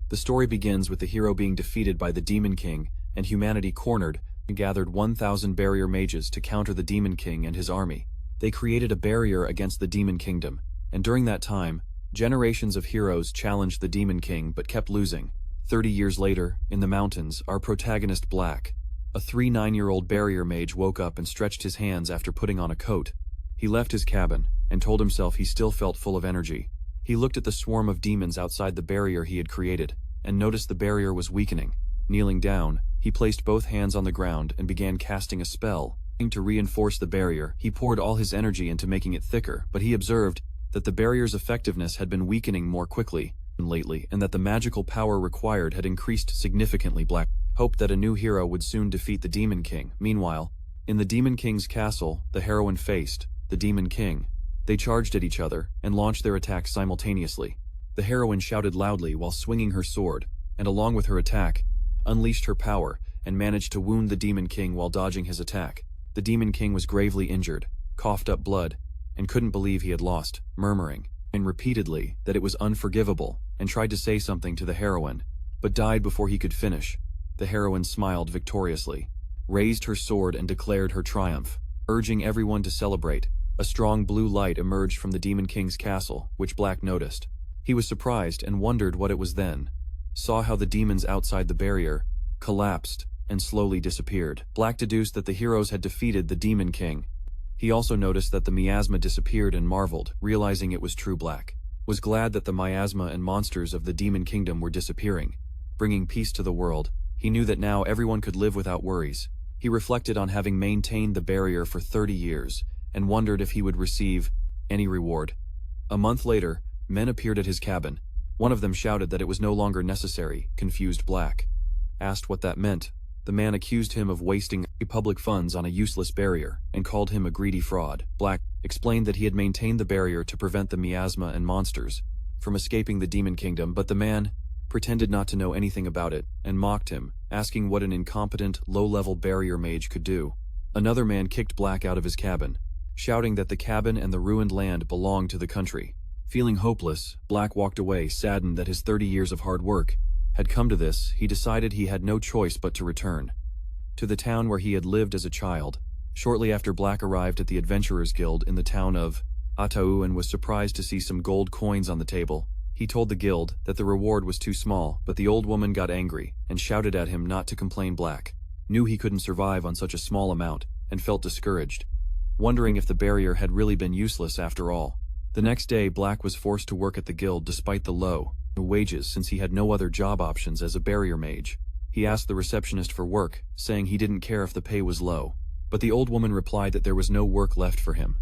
The story begins with the hero being defeated by the Demon King, and humanity cornered, and gathered 1,000 barrier mages to counter the Demon King and his army. They created a barrier against the Demon Kingdom, and during that time, generations of heroes challenged the Demon King but kept losing. 30 years later, in the mountains, our protagonist Black, a 9-year-old barrier mage, woke up and stretched his hands after putting on a coat. He left his cabin, and told himself he still felt full of energy. He looked at the swarm of demons outside the barrier he had created, and noticed the barrier was weakening. Kneeling down, he placed both hands on the ground and began casting a spell. To reinforce the barrier, he poured all his energy into making it thicker, but he observed that the barrier's effectiveness had been weakening more quickly lately, and that the magical power required had increased significantly. Black hoped that a new hero would soon defeat the Demon King. Meanwhile, in the Demon King's castle, the heroine faced the Demon King. They charged at each other and launched their attacks simultaneously. The heroine shouted loudly while swinging her sword, and along with her attack, unleashed her power and managed to wound the Demon King while dodging his attack. The Demon King was gravely injured, coughed up blood, and couldn't believe he had lost, murmuring repeatedly that it was unforgivable, and tried to say something to the heroine, but died before he could finish. The heroine smiled victoriously, raised her sword and declared her triumph, urging everyone to celebrate. A strong blue light emerged from the Demon King's castle, which Black noticed. He was surprised and wondered what it was then. Saw how the demons outside the barrier collapsed and slowly disappeared. Black deduced that the heroes had defeated the Demon King. He also noticed that the miasma disappeared and marveled, realizing it was true. Black was glad that the miasma and monsters of the Demon Kingdom were disappearing, bringing peace to the world. He knew that now everyone could live without worries. He reflected on having maintained the barrier for 30 years, and wondered if he would receive any reward. A month later, men appeared at his cabin. One of them shouted that it was no longer necessary. Confused Black asked what that meant. The man accused him of wasting public funds on a useless barrier, and called him a greedy fraud. Black explained that he had maintained the barrier to prevent the miasma and monsters from escaping the Demon Kingdom, but the man pretended not to know anything about it, and mocked him, asking what an incompetent, low-level barrier mage could do. Another man kicked Black out of his cabin, shouting that the cabin and the ruined land belonged to the country. Feeling hopeless, Black walked away, saddened that his 30 years of hard work had come to this. He decided he had no choice but to return to the town where he had lived as a child. Shortly after, Black arrived at the Adventurers Guild in the town of Atau and was surprised to see some gold coins on the table. He told the guild that the reward was too small, but the old woman got angry and shouted at him not to complain. Black knew he couldn't survive on such a small amount and felt discouraged, wondering if the barrier had really been useless after all. The next day, Black was forced to work at the guild despite the low wages, since he had no other job options as a barrier mage. He asked the receptionist for work, saying he didn't care if the pay was low, but the old woman replied that there was no work left for him.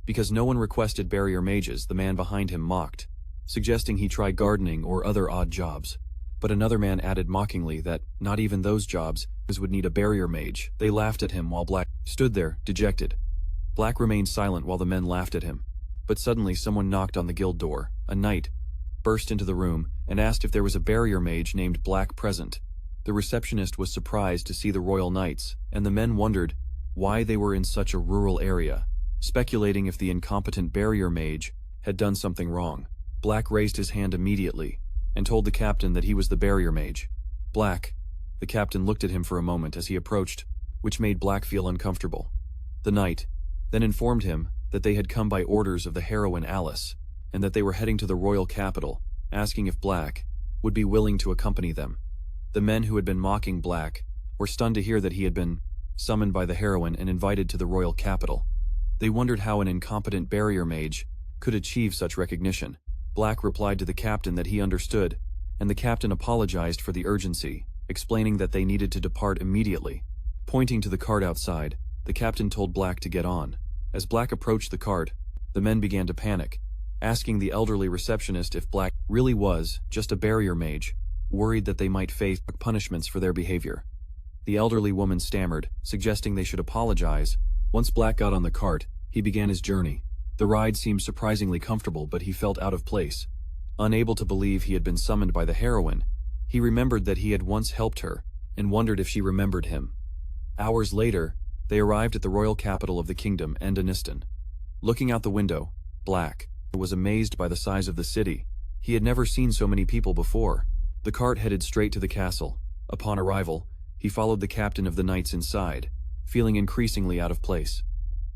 Because no one requested barrier mages, the man behind him mocked, suggesting he try gardening or other odd jobs. But another man added mockingly that not even those jobs would need a barrier mage. They laughed at him while Black stood there, dejected. Black remained silent while the men laughed at him. But suddenly someone knocked on the guild door. A knight burst into the room and asked if there was a barrier mage named Black present. The receptionist was surprised to see the royal knights, and the men wondered why they were in such a rural area, speculating if the incompetent barrier mage had done something wrong. Black raised his hand immediately and told the captain that he was the barrier mage. Black. The captain looked at him for a moment as he approached, which made Black feel uncomfortable. The knight then informed him that they had come by orders of the Heroine Alice, and that they were heading to the royal capital, asking if Black would be willing to accompany them. The men who had been mocking Black were stunned to hear that he had been summoned by the heroine and invited to the royal capital. They wondered how an incompetent barrier mage could achieve such recognition. Black replied to the captain that he understood, and the captain apologized for the urgency, explaining that they needed to depart immediately. Pointing to the cart outside, the captain told Black to get on. As Black approached the cart, the men began to panic, asking the elderly receptionist if Black really was just a barrier mage, worried that they might face punishments for their behavior. The elderly woman stammered, suggesting they should apologize. Once Black got on the cart, he began his journey. The ride seemed surprisingly comfortable, but he felt out of place. Unable to believe he had been summoned by the heroine, he remembered that he had once helped her, and wondered if she remembered him. Hours later, they arrived at the royal capital of the kingdom, Endanistan. Looking out the window, Black was amazed by the size of the city. He had never seen so many people before. The cart headed straight to the castle. Upon arrival, he followed the captain of the knights inside, feeling increasingly out of place.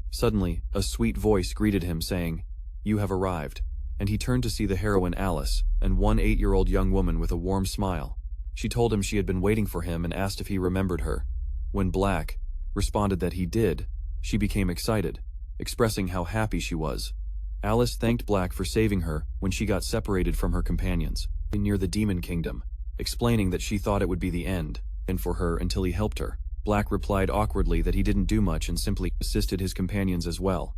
Suddenly, a sweet voice greeted him saying, "You have arrived," and he turned to see the heroine Alice, and one 8-year-old young woman with a warm smile. She told him she had been waiting for him and asked if he remembered her. When Black responded that he did, she became excited, expressing how happy she was. Alice thanked Black for saving her when she got separated from her companions near the Demon Kingdom, explaining that she thought it would be the end, and for her until he helped her. Black replied awkwardly that he didn't do much and simply assisted his companions as well.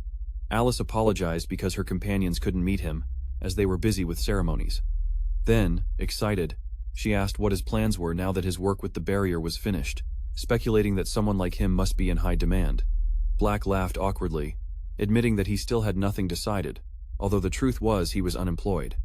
Alice apologized because her companions couldn't meet him, as they were busy with ceremonies. Then, excited, she asked what his plans were now that his work with the barrier was finished, speculating that someone like him must be in high demand. Black laughed awkwardly, admitting that he still had nothing decided, although the truth was he was unemployed.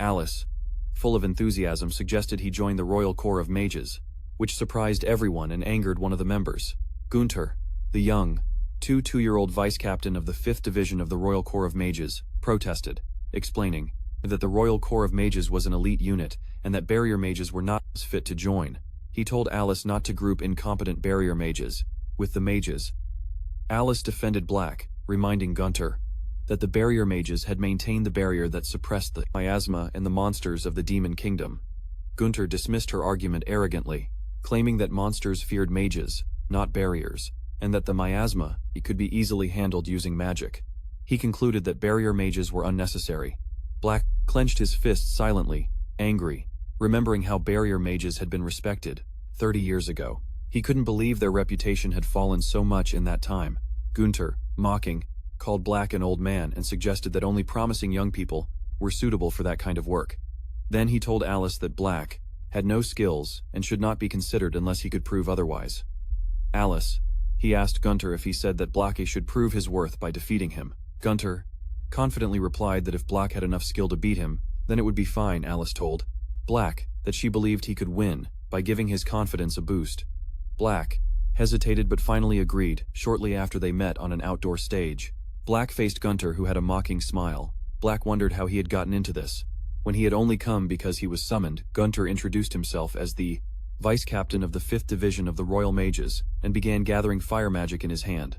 Alice, full of enthusiasm, suggested he join the Royal Corps of Mages, which surprised everyone and angered one of the members. Gunther, the young, 2-year-old vice-captain of the 5th Division of the Royal Corps of Mages, protested, explaining that the Royal Corps of Mages was an elite unit and that barrier mages were not fit to join. He told Alice not to group incompetent barrier mages with the mages. Alice defended Black, reminding Gunther that the barrier mages had maintained the barrier that suppressed the miasma and the monsters of the Demon Kingdom. Gunther dismissed her argument arrogantly, claiming that monsters feared mages, not barriers, and that the miasma could be easily handled using magic. He concluded that barrier mages were unnecessary. Black clenched his fists silently, angry, remembering how barrier mages had been respected 30 years ago. He couldn't believe their reputation had fallen so much in that time. Gunther, mocking, called Black an old man and suggested that only promising young people were suitable for that kind of work. Then he told Alice that Black had no skills and should not be considered unless he could prove otherwise. Alice, he asked Gunther if he said that Black should prove his worth by defeating him. Gunther confidently replied that if Black had enough skill to beat him, then it would be fine. Alice told Black that she believed he could win by giving his confidence a boost. Black hesitated but finally agreed shortly after they met on an outdoor stage. Black faced Gunther, who had a mocking smile. Black wondered how he had gotten into this. When he had only come because he was summoned, Gunther introduced himself as the vice-captain of the 5th Division of the Royal Mages and began gathering fire magic in his hand,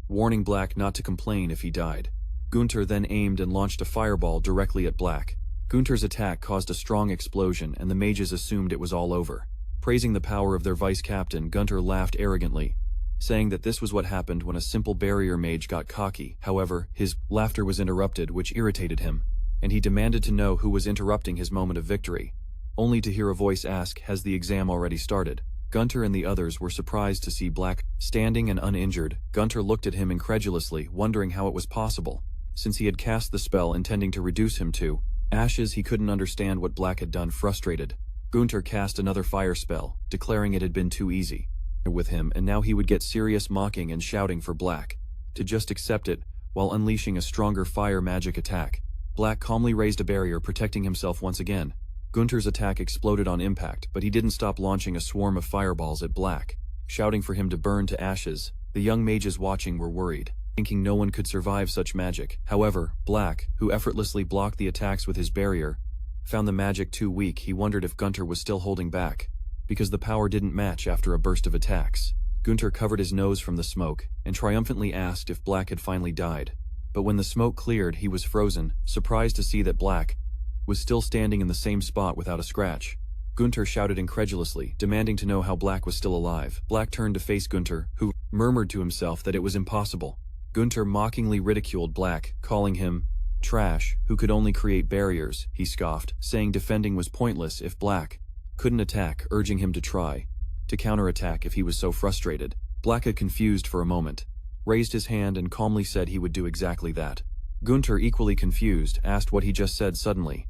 warning Black not to complain if he died. Gunther then aimed and launched a fireball directly at Black. Gunther's attack caused a strong explosion and the mages assumed it was all over. Praising the power of their vice-captain, Gunther laughed arrogantly, saying that this was what happened when a simple barrier mage got cocky. However, his laughter was interrupted, which irritated him, and he demanded to know who was interrupting his moment of victory, only to hear a voice ask, "Has the exam already started?" Gunther and the others were surprised to see Black standing and uninjured. Gunther looked at him incredulously, wondering how it was possible, since he had cast the spell intending to reduce him to ashes. He couldn't understand what Black had done. Frustrated, Gunther cast another fire spell, declaring it had been too easy with him, and now he would get serious mocking and shouting for Black to just accept it, while unleashing a stronger fire magic attack. Black calmly raised a barrier, protecting himself once again. Gunther's attack exploded on impact, but he didn't stop launching a swarm of fireballs at Black, shouting for him to burn to ashes. The young mages watching were worried, thinking no one could survive such magic. However, Black, who effortlessly blocked the attacks with his barrier, found the magic too weak. He wondered if Gunther was still holding back, because the power didn't match after a burst of attacks. Gunther covered his nose from the smoke and triumphantly asked if Black had finally died. But when the smoke cleared, he was frozen, surprised to see that Black was still standing in the same spot without a scratch. Gunther shouted incredulously, demanding to know how Black was still alive. Black turned to face Gunther, who murmured to himself that it was impossible. Gunther mockingly ridiculed Black, calling him trash, who could only create barriers. He scoffed, saying defending was pointless if Black couldn't attack, urging him to try to counterattack if he was so frustrated. Black, confused for a moment, raised his hand and calmly said he would do exactly that. Gunther, equally confused, asked what he just said. Suddenly,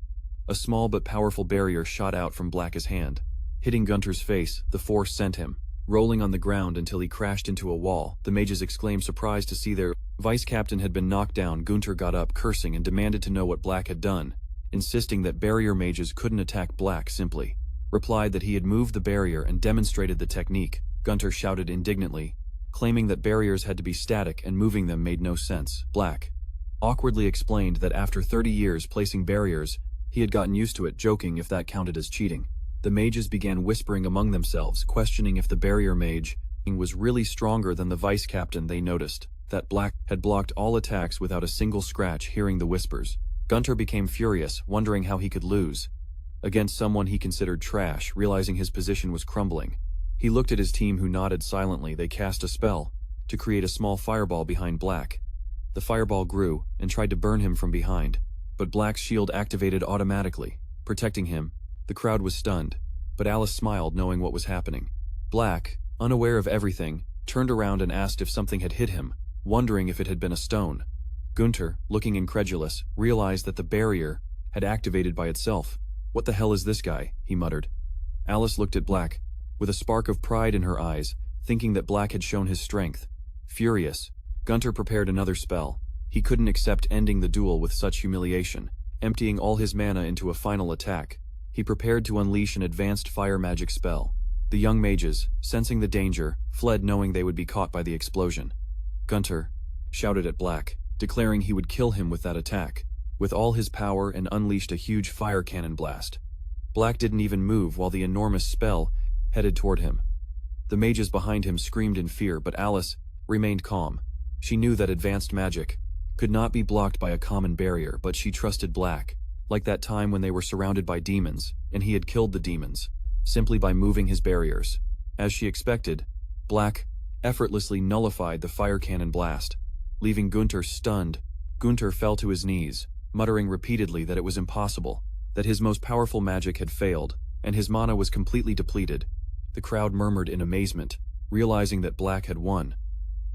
a small but powerful barrier shot out from Black's hand, hitting Gunther's face. The force sent him rolling on the ground until he crashed into a wall. The mages exclaimed, surprised to see their vice-captain had been knocked down. Gunther got up, cursing, and demanded to know what Black had done, insisting that barrier mages couldn't attack. Black simply replied that he had moved the barrier and demonstrated the technique. Gunther shouted indignantly, claiming that barriers had to be static and moving them made no sense. Black awkwardly explained that after 30 years placing barriers, he had gotten used to it, joking if that counted as cheating. The mages began whispering among themselves, questioning if the barrier mage was really stronger than the vice captain. They noticed that Black had blocked all attacks without a single scratch. Hearing the whispers, Gunter became furious, wondering how he could lose against someone he considered trash. Realizing his position was crumbling, he looked at his team, who nodded silently. They cast a spell to create a small fireball behind Black. The fireball grew and tried to burn him from behind, but Black's shield activated automatically, protecting him. The crowd was stunned, but Alice smiled, knowing what was happening. Black, unaware of everything, turned around and asked if something had hit him, wondering if it had been a stone. Gunter, looking incredulous, realized that the barrier had activated by itself. "What the hell is this guy?" he muttered. Alice looked at Black with a spark of pride in her eyes, thinking that Black had shown his strength. Furious, Gunter prepared another spell. He couldn't accept ending the duel with such humiliation. Emptying all his mana into a final attack, he prepared to unleash an advanced fire magic spell. The young mages, sensing the danger, fled, knowing they would be caught by the explosion. Gunter shouted at Black, declaring he would kill him with that attack with all his power, and unleashed a huge fire cannon blast. Black didn't even move while the enormous spell headed toward him. The mages behind him screamed in fear, but Alice remained calm. She knew that advanced magic could not be blocked by a common barrier, but she trusted Black, like that time when they were surrounded by demons, and he had killed the demons simply by moving his barriers. As she expected, Black effortlessly nullified the fire cannon blast, leaving Gunter stunned. Gunter fell to his knees, muttering repeatedly that it was impossible, that his most powerful magic had failed, and his mana was completely depleted. The crowd murmured in amazement, realizing that Black had won.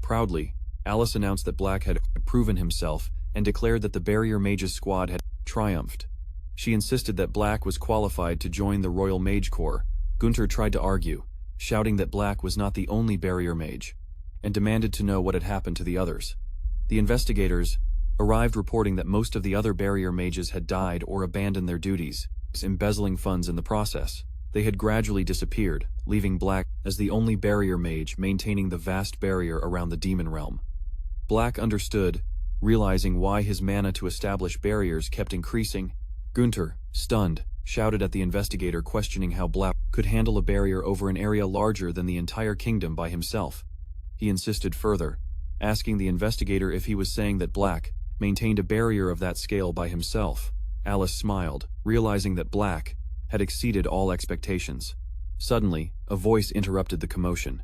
Proudly, Alice announced that Black had proven himself and declared that the barrier mages squad had triumphed. She insisted that Black was qualified to join the Royal Mage Corps. Gunter tried to argue, shouting that Black was not the only barrier mage, and demanded to know what had happened to the others. The investigators arrived, reporting that most of the other barrier mages had died or abandoned their duties, embezzling funds in the process. They had gradually disappeared, leaving Black as the only barrier mage maintaining the vast barrier around the demon realm. Black understood, realizing why his mana to establish barriers kept increasing. Gunter, stunned, shouted at the investigator, questioning how Black could handle a barrier over an area larger than the entire kingdom by himself. He insisted further, asking the investigator if he was saying that Black maintained a barrier of that scale by himself. Alice smiled, realizing that Black had exceeded all expectations. Suddenly, a voice interrupted the commotion.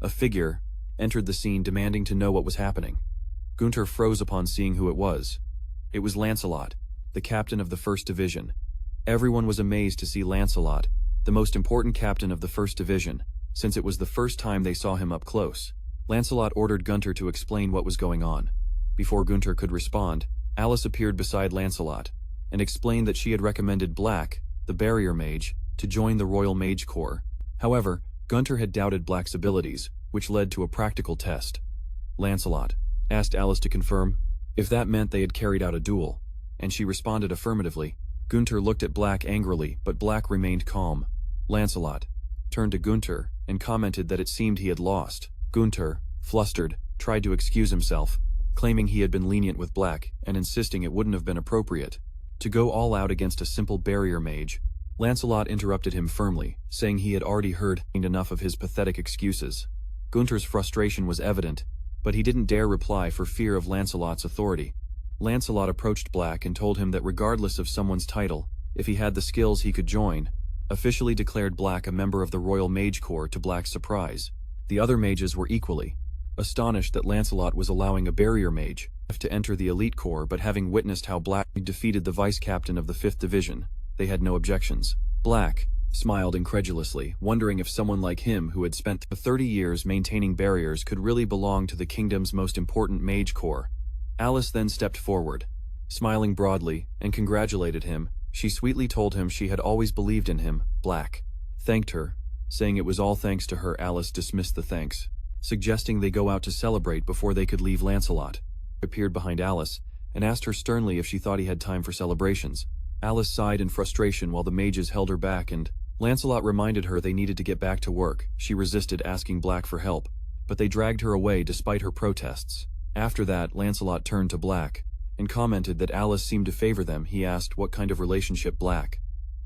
A figure entered the scene, demanding to know what was happening. Gunter froze upon seeing who it was. It was Lancelot, the captain of the First Division. Everyone was amazed to see Lancelot, the most important captain of the First Division, since it was the first time they saw him up close. Lancelot ordered Gunter to explain what was going on. Before Gunter could respond, Alice appeared beside Lancelot and explained that she had recommended Black, the barrier mage, to join the Royal Mage Corps. However, Gunter had doubted Black's abilities, which led to a practical test. Lancelot asked Alice to confirm if that meant they had carried out a duel, and she responded affirmatively. Gunter looked at Black angrily, but Black remained calm. Lancelot turned to Gunter and commented that it seemed he had lost. Gunter, flustered, tried to excuse himself, claiming he had been lenient with Black and insisting it wouldn't have been appropriate to go all out against a simple barrier mage. Lancelot interrupted him firmly, saying he had already heard enough of his pathetic excuses. Gunter's frustration was evident, but he didn't dare reply for fear of Lancelot's authority. Lancelot approached Black and told him that regardless of someone's title, if he had the skills he could join, officially declared Black a member of the Royal Mage Corps. To Black's surprise, the other mages were equally astonished that Lancelot was allowing a barrier mage to enter the elite corps, but having witnessed how Black defeated the vice captain of the 5th Division, they had no objections. Black smiled incredulously, wondering if someone like him, who had spent 30 years maintaining barriers, could really belong to the kingdom's most important mage corps. Alice then stepped forward, smiling broadly, and congratulated him. She sweetly told him she had always believed in him. Black thanked her, saying it was all thanks to her. Alice dismissed the thanks, suggesting they go out to celebrate before they could leave. Lancelot appeared behind Alice and asked her sternly if she thought he had time for celebrations. Alice sighed in frustration while the mages held her back, and Lancelot reminded her they needed to get back to work. She resisted asking Black for help, but they dragged her away despite her protests. After that, Lancelot turned to Black and commented that Alice seemed to favor them. He asked what kind of relationship Black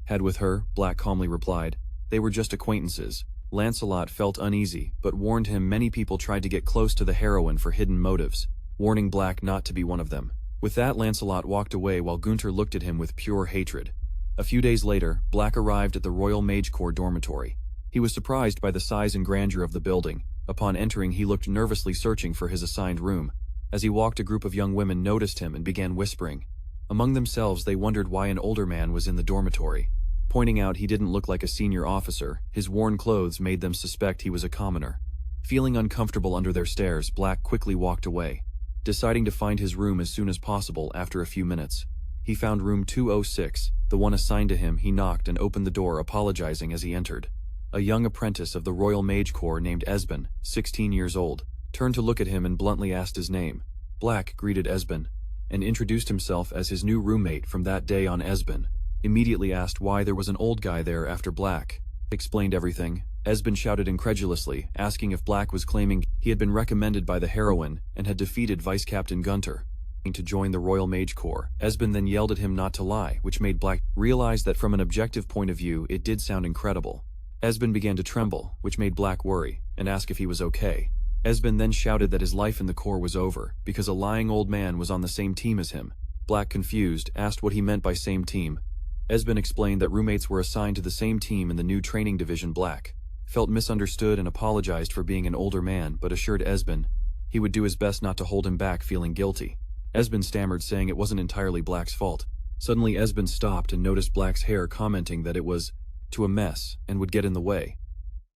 Had with her, Black calmly replied. They were just acquaintances. Lancelot felt uneasy, but warned him many people tried to get close to the heroine for hidden motives, warning Black not to be one of them. With that, Lancelot walked away while Gunther looked at him with pure hatred. A few days later, Black arrived at the Royal Mage Corps dormitory. He was surprised by the size and grandeur of the building. Upon entering, he looked nervously searching for his assigned room. As he walked, a group of young women noticed him and began whispering. Among themselves, they wondered why an older man was in the dormitory. Pointing out he didn't look like a senior officer, his worn clothes made them suspect he was a commoner. Feeling uncomfortable under their stares, Black quickly walked away, deciding to find his room as soon as possible. After a few minutes, he found room 206, the one assigned to him. He knocked and opened the door, apologizing as he entered. A young apprentice of the Royal Mage Corps named Esben, 16 years old, turned to look at him and bluntly asked his name. Black greeted Esben and introduced himself as his new roommate from that day on. Esben immediately asked why there was an old guy there after Black explained everything. Esben shouted incredulously, asking if Black was claiming he had been recommended by the heroine and had defeated Vice Captain Gunther to join the Royal Mage Corps. Esben then yelled at him not to lie, which made Black realize that from an objective point of view it did sound incredible. Esben began to tremble, which made Black worry, and ask if he was okay. Esben then shouted that his life in the Corps was over, because a lying old man was on the same team as him. Black, confused, asked what he meant by same team. Esben explained that roommates were assigned to the same team in the new training division. Black felt misunderstood and apologized for being an older man, but assured Esben he would do his best not to hold him back, feeling guilty. Esben stammered, saying it wasn't entirely Black's fault. Suddenly Esben stopped and noticed Black's hair, commenting that it was to a mess and would get in the way.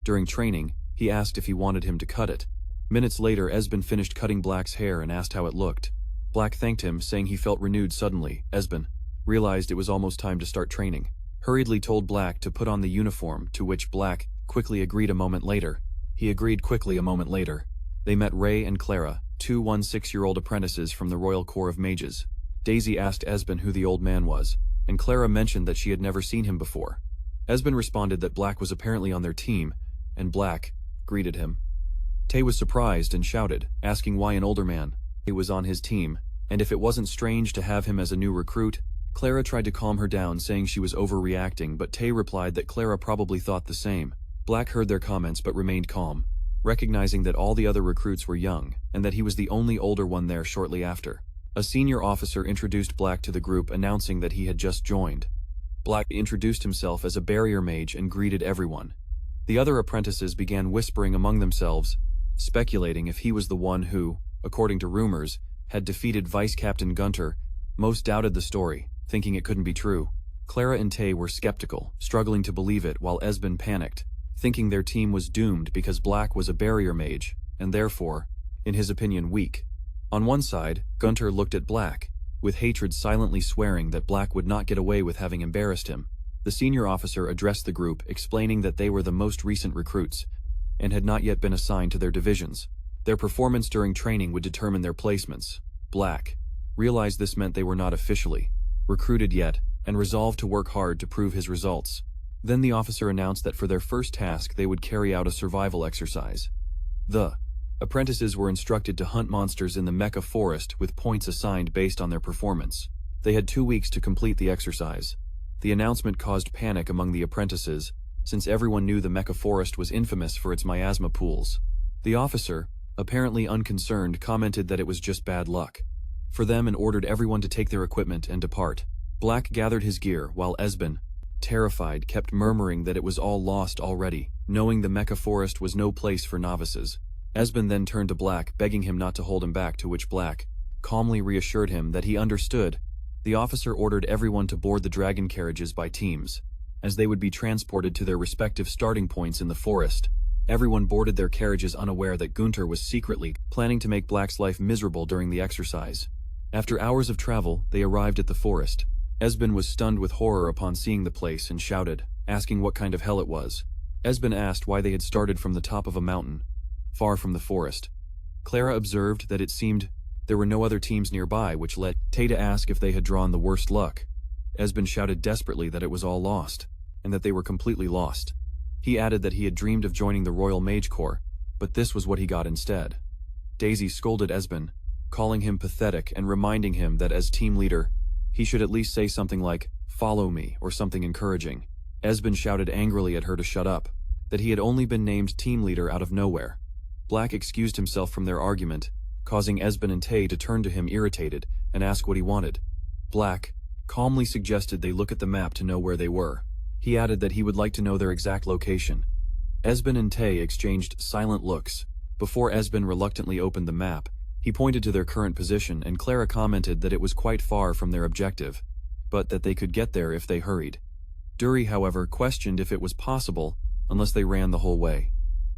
During training, he asked if he wanted him to cut it. Minutes later, Esben finished cutting Black's hair and asked how it looked. Black thanked him, saying he felt renewed. Suddenly, Esben realized it was almost time to start training. Hurriedly told Black to put on the uniform, to which Black quickly agreed. A moment later, they met Ray and Clara, two 16-year-old apprentices from the Royal Corps of Mages. Daisy asked Esben who the old man was, and Clara mentioned that she had never seen him before. Esben responded that Black was apparently on their team, and Black greeted him. Tay was surprised and shouted, asking why an older man was on his team, and if it wasn't strange to have him as a new recruit. Clara tried to calm her down, saying she was overreacting, but Tay replied that Clara probably thought the same. Black heard their comments but remained calm, recognizing that all the other recruits were young, and that he was the only older one there. Shortly after, a senior officer introduced Black to the group, announcing that he had just joined. Black introduced himself as a barrier mage and greeted everyone. The other apprentices began whispering among themselves, speculating if he was the one who, according to rumors, had defeated Vice Captain Gunther. Most doubted the story, thinking it couldn't be true. Clara and Tay were skeptical, struggling to believe it, while Esben panicked, thinking their team was doomed because Black was a barrier mage, and therefore, in his opinion, weak. On one side, Gunther looked at Black, with hatred, silently swearing that Black would not get away with having embarrassed him. The senior officer addressed the group, explaining that they were the most recent recruits, and had not yet been assigned to their divisions. Their performance during training would determine their placements. Black realized this meant they were not officially recruited yet, and resolved to work hard to prove his results. Then the officer announced that for their first task they would carry out a survival exercise. The apprentices were instructed to hunt monsters in the Mecha Forest, with points assigned based on their performance. They had 2 weeks to complete the exercise. The announcement caused panic among the apprentices, since everyone knew the Mecha Forest was infamous for its miasma pools. The officer, apparently unconcerned, commented that it was just bad luck for them and ordered everyone to take their equipment and depart. Black gathered his gear, while Esben, terrified, kept murmuring that it was all lost already, knowing the Mecha Forest was no place for novices. Esben then turned to Black, begging him not to hold him back, to which Black calmly reassured him that he understood. The officer ordered everyone to board the dragon carriages by teams, as they would be transported to their respective starting points in the forest. Everyone boarded their carriages, unaware that Gunther was secretly planning to make Black's life miserable during the exercise. After hours of travel, they arrived at the forest. Esben was stunned with horror upon seeing the place and shouted, asking what kind of hell it was. Esben asked why they had started from the top of a mountain, far from the forest. Clara observed that it seemed there were no other teams nearby, which led Tay to ask if they had drawn the worst luck. Esben shouted desperately that it was all lost, and that they were completely lost. He added that he had dreamed of joining the Royal Mage Corps, but this was what he got instead. Daisy scolded Esben, calling him pathetic and reminding him that as team leader, he should at least say something like, "Follow me," or something encouraging. Esben shouted angrily at her to shut up, that he had only been named team leader out of nowhere. Black excused himself from their argument, causing Esben and Tay to turn to him irritated and ask what he wanted. Black calmly suggested they look at the map to know where they were. He added that he would like to know their exact location. Esben and Tay exchanged silent looks. Before Esben reluctantly opened the map, he pointed to their current position, and Clara commented that it was quite far from their objective, but that they could get there if they hurried. Dury, however, questioned if it was possible unless they ran the whole way.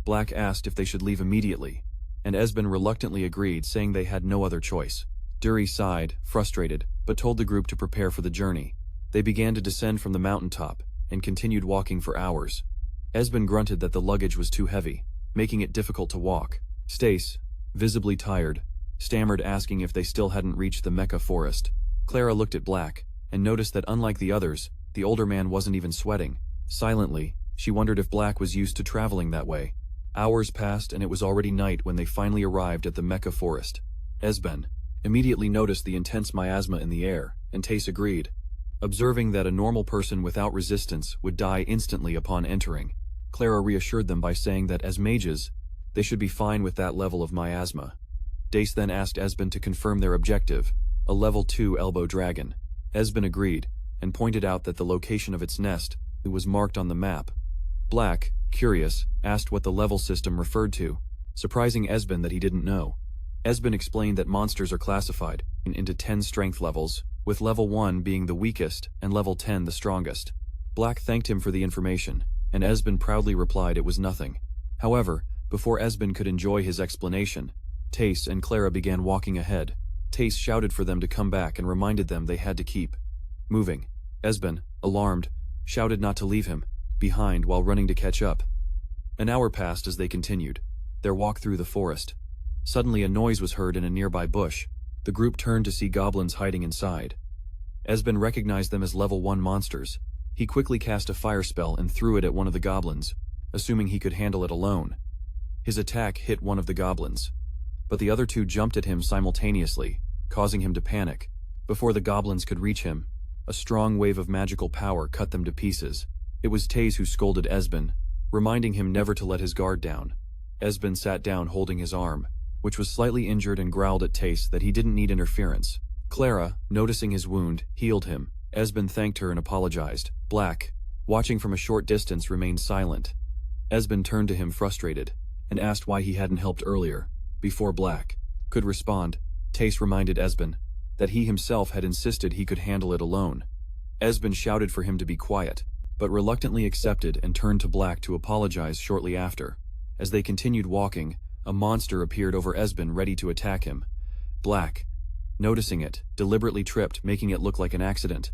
Black asked if they should leave immediately, and Esben reluctantly agreed, saying they had no other choice. Dury sighed, frustrated, but told the group to prepare for the journey. They began to descend from the mountaintop and continued walking for hours. Esben grunted that the luggage was too heavy, making it difficult to walk. Stace, visibly tired, stammered, asking if they still hadn't reached the Mecca forest. Clara looked at Black and noticed that unlike the others, the older man wasn't even sweating. Silently, she wondered if Black was used to traveling that way. Hours passed and it was already night when they finally arrived at the Mecca forest. Esben immediately noticed the intense miasma in the air, and Tace agreed, observing that a normal person without resistance would die instantly upon entering. Clara reassured them by saying that as mages, they should be fine with that level of miasma. Dace then asked Esben to confirm their objective, a level 2 elbow dragon. Esben agreed, and pointed out that the location of its nest was marked on the map. Black, curious, asked what the level system referred to, surprising Esben that he didn't know. Esben explained that monsters are classified into 10 strength levels, with level 1 being the weakest and level 10 the strongest. Black thanked him for the information, and Esben proudly replied it was nothing. However, before Esben could enjoy his explanation, Tace and Clara began walking ahead. Tace shouted for them to come back and reminded them they had to keep moving. Esben, alarmed, shouted not to leave him behind while running to catch up. An hour passed as they continued their walk through the forest. Suddenly a noise was heard in a nearby bush. The group turned to see goblins hiding inside. Esben recognized them as level 1 monsters. He quickly cast a fire spell and threw it at one of the goblins, assuming he could handle it alone. His attack hit one of the goblins, but the other two jumped at him simultaneously, causing him to panic. Before the goblins could reach him, a strong wave of magical power cut them to pieces. It was Taze who scolded Esben, reminding him never to let his guard down. Esben sat down holding his arm, which was slightly injured, and growled at Tace that he didn't need interference. Clara, noticing his wound, healed him. Esben thanked her and apologized. Black, watching from a short distance, remained silent. Esben turned to him frustrated, and asked why he hadn't helped earlier. Before Black could respond, Tace reminded Esben that he himself had insisted he could handle it alone. Esben shouted for him to be quiet, but reluctantly accepted and turned to Black to apologize shortly after. As they continued walking, a monster appeared over Esben ready to attack him. Black, noticing it, deliberately tripped, making it look like an accident.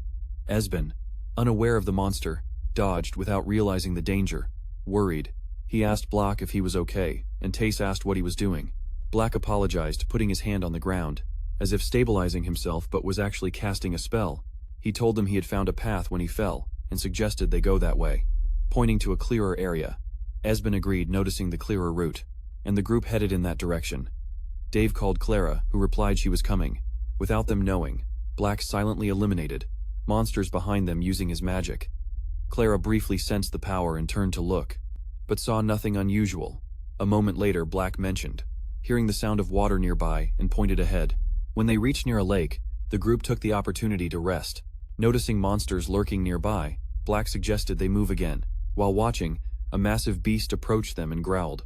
Esben, unaware of the monster, dodged without realizing the danger. Worried, he asked Black if he was okay, and Tace asked what he was doing. Black apologized, putting his hand on the ground, as if stabilizing himself, but was actually casting a spell. He told them he had found a path when he fell, and suggested they go that way, pointing to a clearer area. Esben agreed, noticing the clearer route, and the group headed in that direction. Dave called Clara, who replied she was coming. Without them knowing, Black silently eliminated monsters behind them using his magic. Clara briefly sensed the power and turned to look, but saw nothing unusual. A moment later, Black mentioned hearing the sound of water nearby and pointed ahead. When they reached near a lake, the group took the opportunity to rest. Noticing monsters lurking nearby, Black suggested they move again. While watching, a massive beast approached them and growled.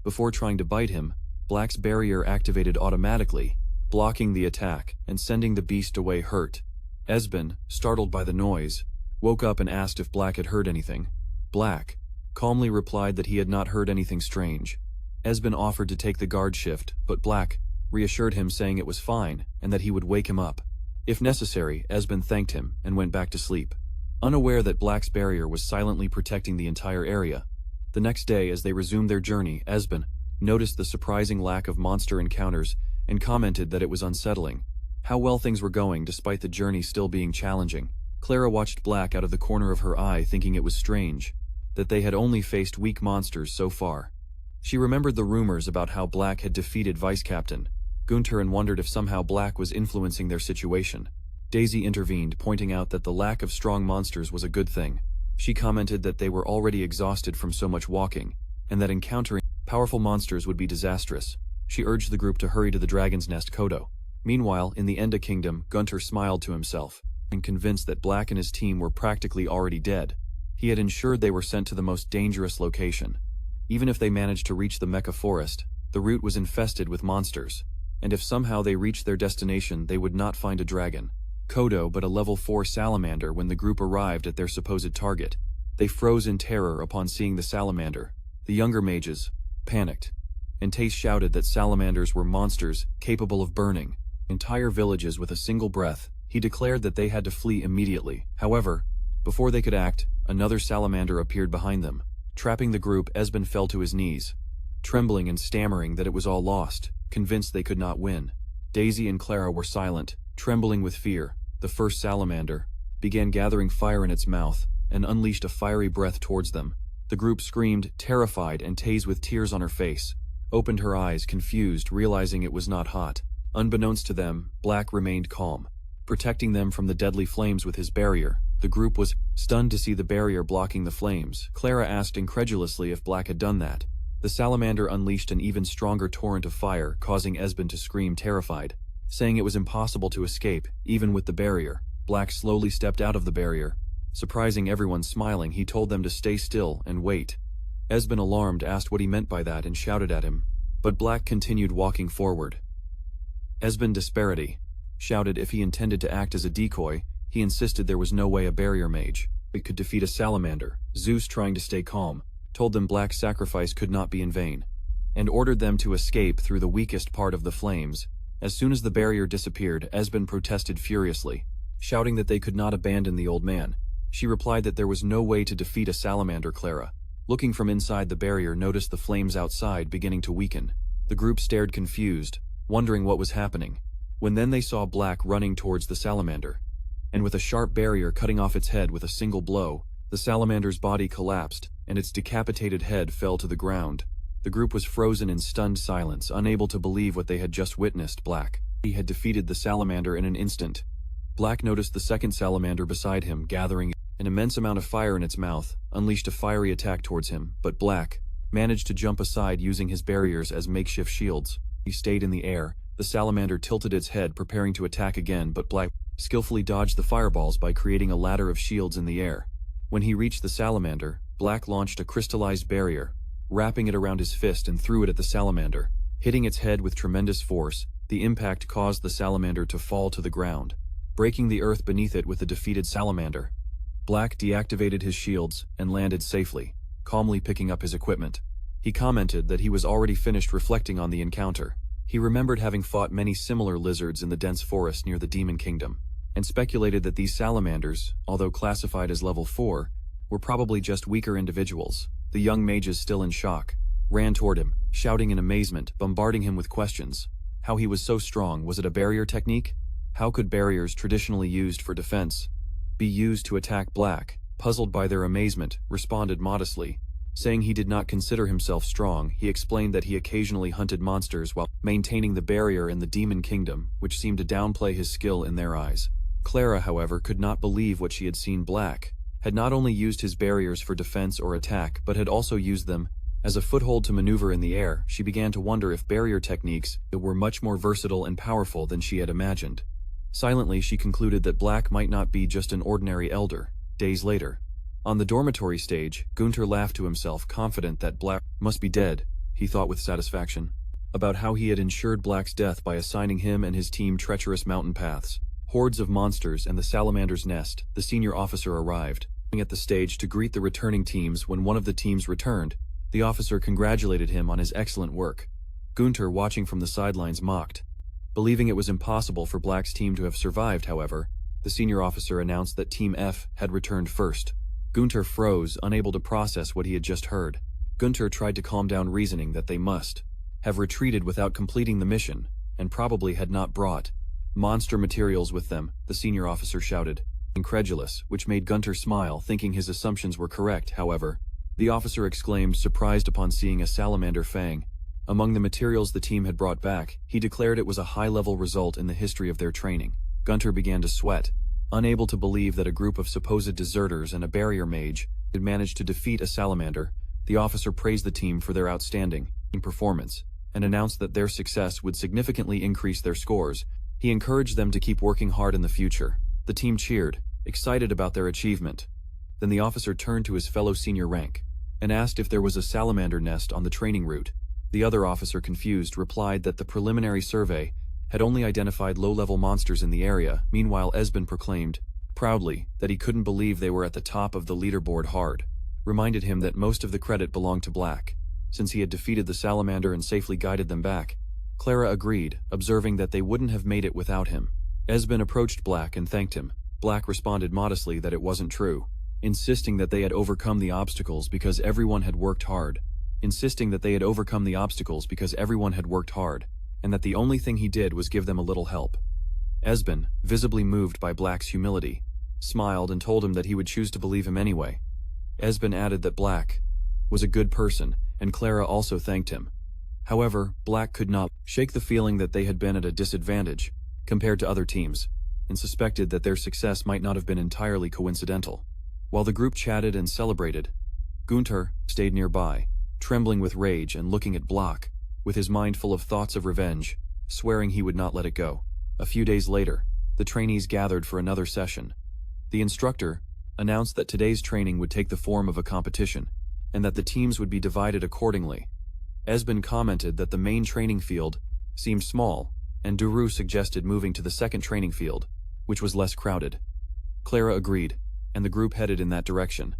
Before trying to bite him, Black's barrier activated automatically, blocking the attack and sending the beast away hurt. Esben, startled by the noise, woke up and asked if Black had heard anything. Black calmly replied that he had not heard anything strange. Esben offered to take the guard shift, but Black reassured him, saying it was fine and that he would wake him up. If necessary, Esben thanked him and went back to sleep, unaware that Black's barrier was silently protecting the entire area. The next day, as they resumed their journey, Esben noticed the surprising lack of monster encounters and commented that it was unsettling. How well things were going despite the journey still being challenging. Clara watched Black out of the corner of her eye, thinking it was strange that they had only faced weak monsters so far. She remembered the rumors about how Black had defeated Vice Captain Gunter and wondered if somehow Black was influencing their situation. Daisy intervened, pointing out that the lack of strong monsters was a good thing. She commented that they were already exhausted from so much walking, and that encountering powerful monsters would be disastrous. She urged the group to hurry to the dragon's nest Kodo. Meanwhile, in the Enda Kingdom, Gunter smiled to himself, and convinced that Black and his team were practically already dead. He had ensured they were sent to the most dangerous location. Even if they managed to reach the Mecha Forest, the route was infested with monsters, and if somehow they reached their destination, they would not find a dragon, Kodo, but a level 4 salamander. When the group arrived at their supposed target, they froze in terror upon seeing the salamander. The younger mages panicked, and Tace shouted that salamanders were monsters capable of burning entire villages with a single breath. He declared that they had to flee immediately. However, before they could act, another salamander appeared behind them. Trapping the group, Esben fell to his knees, trembling and stammering that it was all lost, convinced they could not win. Daisy and Clara were silent, trembling with fear. The first salamander began gathering fire in its mouth and unleashed a fiery breath towards them. The group screamed, terrified, and Taze, with tears on her face, opened her eyes, confused, realizing it was not hot. Unbeknownst to them, Black remained calm, protecting them from the deadly flames with his barrier. The group was stunned to see the barrier blocking the flames. Clara asked incredulously if Black had done that. The salamander unleashed an even stronger torrent of fire, causing Esben to scream, terrified, saying it was impossible to escape, even with the barrier. Black slowly stepped out of the barrier. Surprising everyone, smiling, he told them to stay still and wait. Esben, alarmed, asked what he meant by that and shouted at him, but Black continued walking forward. Esben, disparity, shouted if he intended to act as a decoy. He insisted there was no way a barrier mage could defeat a salamander. Zeus, trying to stay calm, told them Black's sacrifice could not be in vain, and ordered them to escape through the weakest part of the flames. As soon as the barrier disappeared, Esben protested furiously, shouting that they could not abandon the old man. She replied that there was no way to defeat a salamander. Clara, looking from inside the barrier, noticed the flames outside beginning to weaken. The group stared confused, wondering what was happening, when then they saw Black running towards the salamander, and with a sharp barrier cutting off its head with a single blow, the salamander's body collapsed, and its decapitated head fell to the ground. The group was frozen in stunned silence, unable to believe what they had just witnessed. Black, he had defeated the salamander in an instant. Black noticed the second salamander beside him, gathering an immense amount of fire in its mouth, unleashed a fiery attack towards him, but Black managed to jump aside using his barriers as makeshift shields. He stayed in the air. The salamander tilted its head, preparing to attack again, but Black skillfully dodged the fireballs by creating a ladder of shields in the air. When he reached the salamander, Black launched a crystallized barrier, wrapping it around his fist, and threw it at the salamander. Hitting its head with tremendous force, the impact caused the salamander to fall to the ground, breaking the earth beneath it with the defeated salamander. Black deactivated his shields and landed safely, calmly picking up his equipment. He commented that he was already finished reflecting on the encounter. He remembered having fought many similar lizards in the dense forest near the Demon Kingdom, and speculated that these salamanders, although classified as level 4, were probably just weaker individuals. The young mages, still in shock, ran toward him, shouting in amazement, bombarding him with questions. How he was so strong? Was it a barrier technique? How could barriers traditionally used for defense be used to attack? Black, puzzled by their amazement, responded modestly, saying he did not consider himself strong. He explained that he occasionally hunted monsters while maintaining the barrier in the Demon Kingdom, which seemed to downplay his skill in their eyes. Clara, however, could not believe what she had seen. Black had not only used his barriers for defense or attack, but had also used them as a foothold to maneuver in the air. She began to wonder if barrier techniques were much more versatile and powerful than she had imagined. Silently, she concluded that Black might not be just an ordinary elder. Days later, on the dormitory stage, Gunter laughed to himself, confident that Black must be dead. He thought with satisfaction about how he had ensured Black's death by assigning him and his team treacherous mountain paths, hordes of monsters, and the salamander's nest. The senior officer arrived at the stage to greet the returning teams. When one of the teams returned, the officer congratulated him on his excellent work. Gunter, watching from the sidelines, mocked, believing it was impossible for Black's team to have survived. However, the senior officer announced that Team F had returned first. Gunter froze, unable to process what he had just heard. Gunter tried to calm down, reasoning that they must have retreated without completing the mission, and probably had not brought monster materials with them. The senior officer shouted, incredulous, which made Gunter smile, thinking his assumptions were correct. However, the officer exclaimed, surprised upon seeing a salamander fang among the materials the team had brought back. He declared it was a high-level result in the history of their training. Gunter began to sweat, unable to believe that a group of supposed deserters and a barrier mage had managed to defeat a salamander. The officer praised the team for their outstanding performance and announced that their success would significantly increase their scores. He encouraged them to keep working hard in the future. The team cheered, excited about their achievement. Then the officer turned to his fellow senior rank and asked if there was a salamander nest on the training route. The other officer, confused, replied that the preliminary survey had only identified low-level monsters in the area. Meanwhile, Esben proclaimed, proudly, that he couldn't believe they were at the top of the leaderboard. Hard reminded him that most of the credit belonged to Black, since he had defeated the salamander and safely guided them back. Clara agreed, observing that they wouldn't have made it without him. Esben approached Black and thanked him. Black responded modestly that it wasn't true, insisting that they had overcome the obstacles because everyone had worked hard. And that the only thing he did was give them a little help. Esben, visibly moved by Black's humility, smiled and told him that he would choose to believe him anyway. Esben added that Black was a good person, and Clara also thanked him. However, Black could not shake the feeling that they had been at a disadvantage compared to other teams, and suspected that their success might not have been entirely coincidental. While the group chatted and celebrated, Gunter stayed nearby, trembling with rage and looking at Black, with his mind full of thoughts of revenge, swearing he would not let it go. A few days later, the trainees gathered for another session. The instructor announced that today's training would take the form of a competition, and that the teams would be divided accordingly. Esben commented that the main training field seemed small, and Duru suggested moving to the second training field, which was less crowded. Clara agreed, and the group headed in that direction.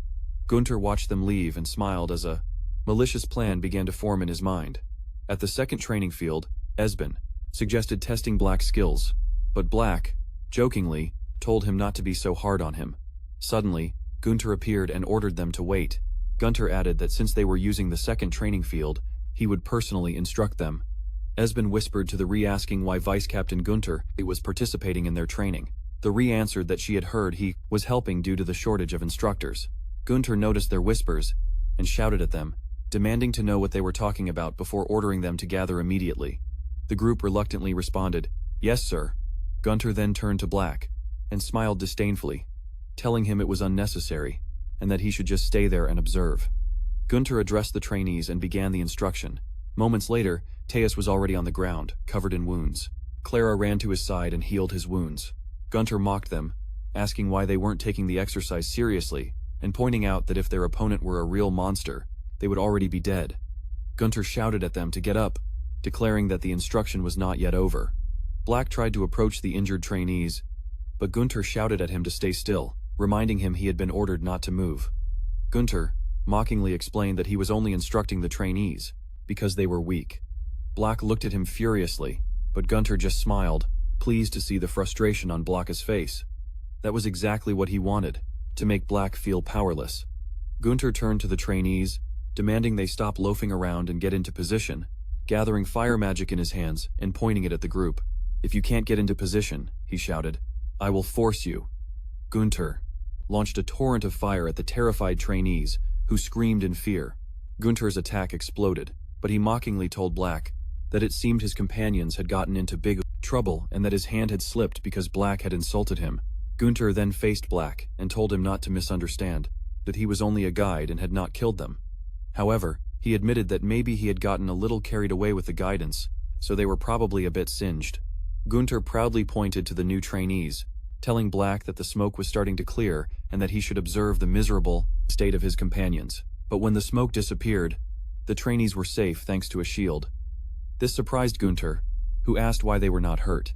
Gunter watched them leave and smiled as a malicious plan began to form in his mind. At the second training field, Esben suggested testing Black's skills, but Black, jokingly, told him not to be so hard on him. Suddenly, Gunter appeared and ordered them to wait. Gunter added that since they were using the second training field, he would personally instruct them. Esben whispered to the re-asking why Vice Captain Gunter was participating in their training. The re-answered that she had heard he was helping due to the shortage of instructors. Gunter noticed their whispers and shouted at them, demanding to know what they were talking about before ordering them to gather immediately. The group reluctantly responded, "Yes, sir." Gunter then turned to Black and smiled disdainfully, telling him it was unnecessary and that he should just stay there and observe. Gunter addressed the trainees and began the instruction. Moments later, Teus was already on the ground, covered in wounds. Clara ran to his side and healed his wounds. Gunter mocked them, asking why they weren't taking the exercise seriously, and pointing out that if their opponent were a real monster, they would already be dead. Gunter shouted at them to get up, declaring that the instruction was not yet over. Black tried to approach the injured trainees, but Gunter shouted at him to stay still, reminding him he had been ordered not to move. Gunter mockingly explained that he was only instructing the trainees because they were weak. Black looked at him furiously, but Gunter just smiled, pleased to see the frustration on Black's face. That was exactly what he wanted, to make Black feel powerless. Gunter turned to the trainees, demanding they stop loafing around and get into position, gathering fire magic in his hands and pointing it at the group. "If you can't get into position," he shouted, "I will force you." Gunter launched a torrent of fire at the terrified trainees, who screamed in fear. Gunter's attack exploded, but he mockingly told Black that it seemed his companions had gotten into big trouble and that his hand had slipped because Black had insulted him. Gunter then faced Black and told him not to misunderstand, that he was only a guide and had not killed them. However, he admitted that maybe he had gotten a little carried away with the guidance, so they were probably a bit singed. Gunter proudly pointed to the new trainees, telling Black that the smoke was starting to clear and that he should observe the miserable state of his companions. But when the smoke disappeared, the trainees were safe thanks to a shield. This surprised Gunter, who asked why they were not hurt.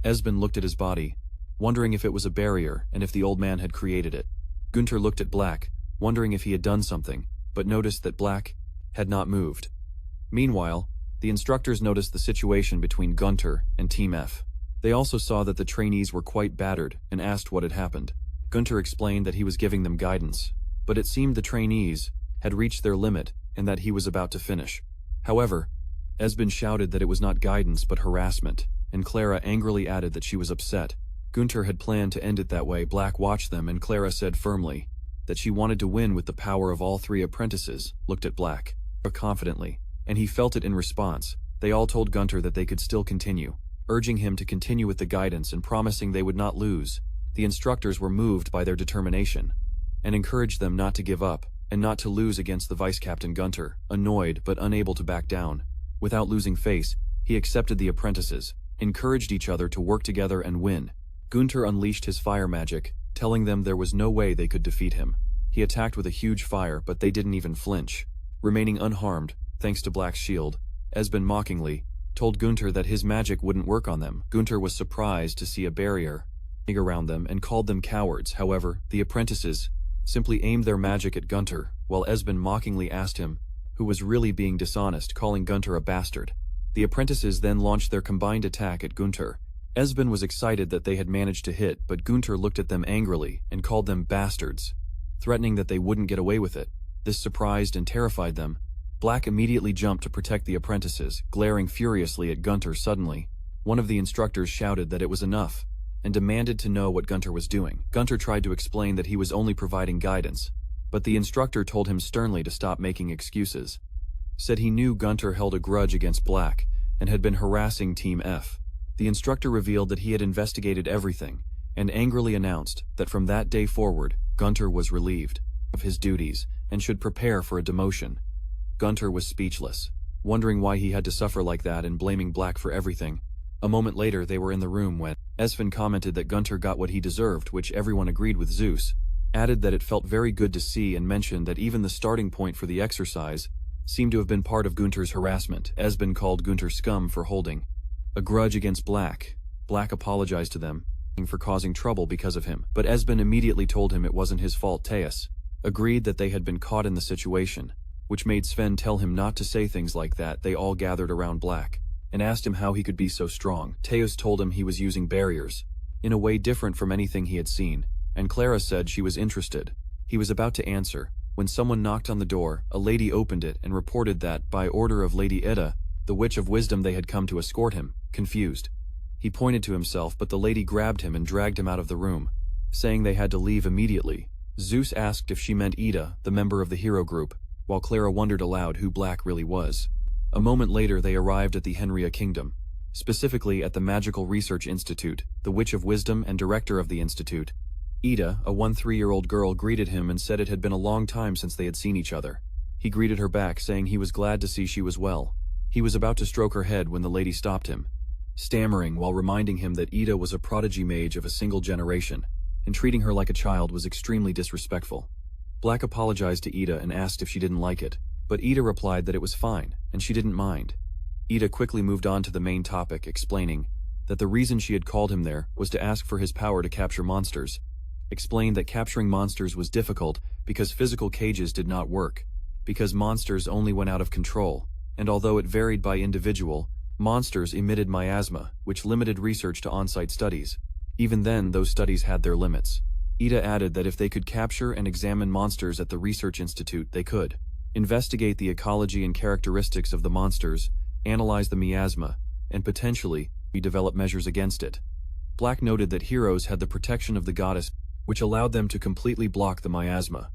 Esben looked at his body, wondering if it was a barrier and if the old man had created it. Gunter looked at Black, wondering if he had done something, but noticed that Black had not moved. Meanwhile, the instructors noticed the situation between Gunter and Team F. They also saw that the trainees were quite battered and asked what had happened. Gunter explained that he was giving them guidance, but it seemed the trainees had reached their limit and that he was about to finish. However, Esben shouted that it was not guidance but harassment, and Clara angrily added that she was upset. Gunter had planned to end it that way. Black watched them, and Clara said firmly that she wanted to win with the power of all three apprentices, looked at Black confidently, and he felt it in response. They all told Gunter that they could still continue. urging him to continue with the guidance and promising they would not lose. The instructors were moved by their determination and encouraged them not to give up and not to lose against the vice-captain Gunter, annoyed but unable to back down. Without losing face, he accepted the apprentices, encouraged each other to work together and win. Gunter unleashed his fire magic, telling them there was no way they could defeat him. He attacked with a huge fire, but they didn't even flinch. Remaining unharmed, thanks to Black's shield, Esben mockingly told Gunter that his magic wouldn't work on them. Gunter was surprised to see a barrier around them and called them cowards. However, the apprentices simply aimed their magic at Gunter, while Esben mockingly asked him who was really being dishonest, calling Gunter a bastard. The apprentices then launched their combined attack at Gunter. Esben was excited that they had managed to hit, but Gunter looked at them angrily and called them bastards, threatening that they wouldn't get away with it. This surprised and terrified them. Black immediately jumped to protect the apprentices, glaring furiously at Gunter. Suddenly, one of the instructors shouted that it was enough and demanded to know what Gunter was doing. Gunter tried to explain that he was only providing guidance, but the instructor told him sternly to stop making excuses. Said he knew Gunter held a grudge against Black and had been harassing Team F. The instructor revealed that he had investigated everything and angrily announced that from that day forward, Gunter was relieved of his duties and should prepare for a demotion. Gunter was speechless, wondering why he had to suffer like that and blaming Black for everything. A moment later they were in the room when Esben commented that Gunter got what he deserved, which everyone agreed with. Zeus added that it felt very good to see and mentioned that even the starting point for the exercise seemed to have been part of Gunter's harassment. Esben called Gunter scum for holding a grudge against Black. Black apologized to them for causing trouble because of him, but Esben immediately told him it wasn't his fault. Teus agreed that they had been caught in the situation, which made Sven tell him not to say things like that. They all gathered around Black and asked him how he could be so strong. Teus told him he was using barriers in a way different from anything he had seen, and Clara said she was interested. He was about to answer when someone knocked on the door. A lady opened it and reported that, by order of Lady Ida, the Witch of Wisdom, they had come to escort him. Confused, he pointed to himself, but the lady grabbed him and dragged him out of the room, saying they had to leave immediately. Zeus asked if she meant Ida, the member of the hero group, while Clara wondered aloud who Black really was. A moment later they arrived at the Henria Kingdom, specifically at the Magical Research Institute. The Witch of Wisdom and director of the institute, Ida, a 13-year-old girl, greeted him and said it had been a long time since they had seen each other. He greeted her back, saying he was glad to see she was well. He was about to stroke her head when the lady stopped him, stammering while reminding him that Ida was a prodigy mage of a single generation, and treating her like a child was extremely disrespectful. Black apologized to Ida and asked if she didn't like it, but Ida replied that it was fine, and she didn't mind. Ida quickly moved on to the main topic, explaining that the reason she had called him there was to ask for his power to capture monsters. Explained that capturing monsters was difficult because physical cages did not work, because monsters only went out of control, and although it varied by individual, monsters emitted miasma, which limited research to on-site studies. Even then, those studies had their limits. Ida added that if they could capture and examine monsters at the research institute, they could investigate the ecology and characteristics of the monsters, analyze the miasma, and potentially develop measures against it. Black noted that heroes had the protection of the goddess, which allowed them to completely block the miasma.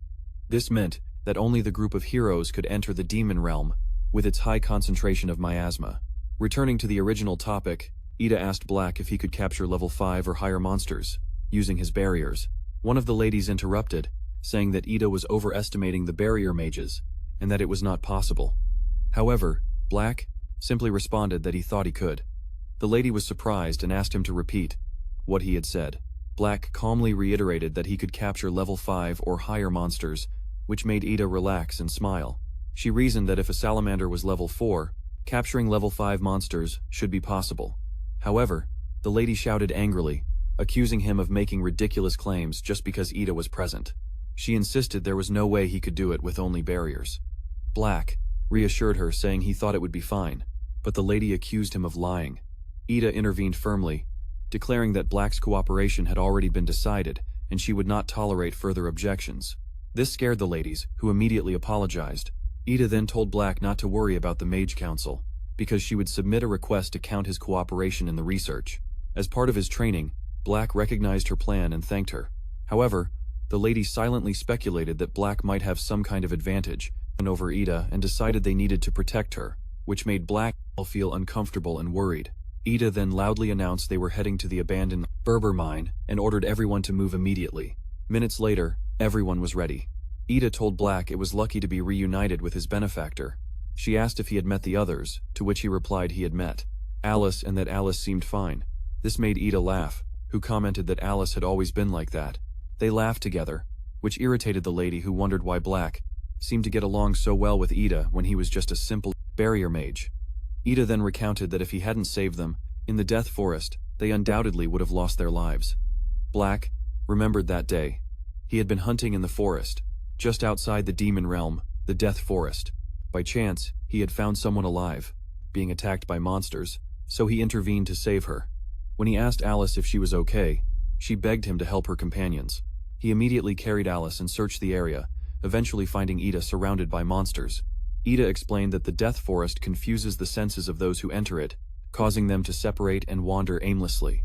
This meant that only the group of heroes could enter the demon realm with its high concentration of miasma. Returning to the original topic, Ida asked Black if he could capture level 5 or higher monsters using his barriers. One of the ladies interrupted, saying that Ida was overestimating the barrier mages and that it was not possible. However, Black simply responded that he thought he could. The lady was surprised and asked him to repeat what he had said. Black calmly reiterated that he could capture level 5 or higher monsters, which made Ida relax and smile. She reasoned that if a salamander was level 4, capturing level 5 monsters should be possible. However, the lady shouted angrily, accusing him of making ridiculous claims just because Ida was present. She insisted there was no way he could do it with only barriers. Black reassured her, saying he thought it would be fine, but the lady accused him of lying. Ida intervened firmly, declaring that Black's cooperation had already been decided and she would not tolerate further objections. This scared the ladies, who immediately apologized. Ida then told Black not to worry about the Mage Council, because she would submit a request to count his cooperation in the research. As part of his training, Black recognized her plan and thanked her. However, the lady silently speculated that Black might have some kind of advantage over Ida and decided they needed to protect her, which made Black feel uncomfortable and worried. Ida then loudly announced they were heading to the abandoned Berber mine and ordered everyone to move immediately. Minutes later, everyone was ready. Ida told Black it was lucky to be reunited with his benefactor. She asked if he had met the others, to which he replied he had met Alice and that Alice seemed fine. This made Ida laugh, who commented that Alice had always been like that. They laughed together, which irritated the lady, who wondered why Black seemed to get along so well with Ida when he was just a simple barrier mage. Ida then recounted that if he hadn't saved them in the Death Forest, they undoubtedly would have lost their lives. Black remembered that day. He had been hunting in the forest, just outside the demon realm, the Death Forest. By chance, he had found someone alive, being attacked by monsters, so he intervened to save her. When he asked Alice if she was okay, she begged him to help her companions. He immediately carried Alice and searched the area, eventually finding Ida surrounded by monsters. Ida explained that the Death Forest confuses the senses of those who enter it, causing them to separate and wander aimlessly.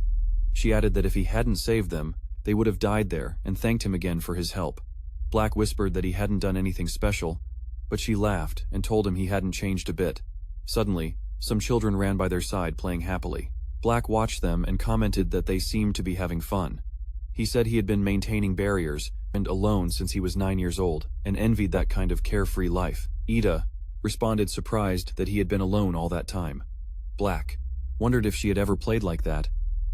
She added that if he hadn't saved them, they would have died there, and thanked him again for his help. Black whispered that he hadn't done anything special, but she laughed and told him he hadn't changed a bit. Suddenly, some children ran by their side playing happily. Black watched them and commented that they seemed to be having fun. He said he had been maintaining barriers and alone since he was 9 years old, and envied that kind of carefree life. Ida responded surprised that he had been alone all that time. Black wondered if she had ever played like that,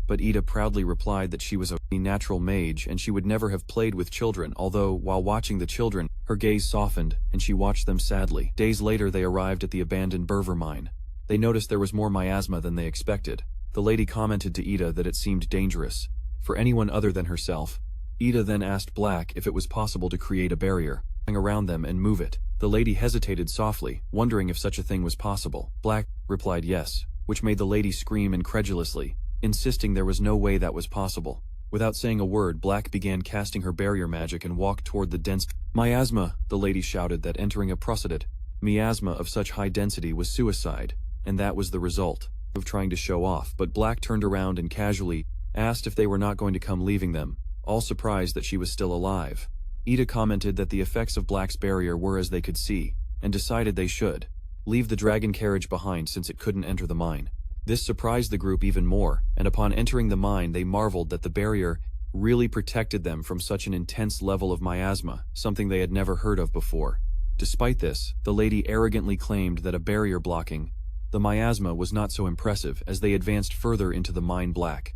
but Ida proudly replied that she was a natural mage and she would never have played with children, although, while watching the children, her gaze softened and she watched them sadly. Days later they arrived at the abandoned Berber mine. They noticed there was more miasma than they expected. The lady commented to Ida that it seemed dangerous for anyone other than herself. Ida then asked Black if it was possible to create a barrier around them and move it. The lady hesitated softly, wondering if such a thing was possible. Black replied yes, which made the lady scream incredulously, insisting there was no way that was possible. Without saying a word, Black began casting her barrier magic and walked toward the dense miasma. The lady shouted that entering a prosodate miasma of such high density was suicide, and that was the result of trying to show off. But Black turned around and casually asked if they were not going to come, leaving them, all surprised that she was still alive. Ida commented that the effects of Black's barrier were as they could see, and decided they should leave the dragon carriage behind since it couldn't enter the mine. This surprised the group even more, and upon entering the mine they marveled that the barrier really protected them from such an intense level of miasma, something they had never heard of before. Despite this, the lady arrogantly claimed that a barrier blocking the miasma was not so impressive. As they advanced further into the mine, Black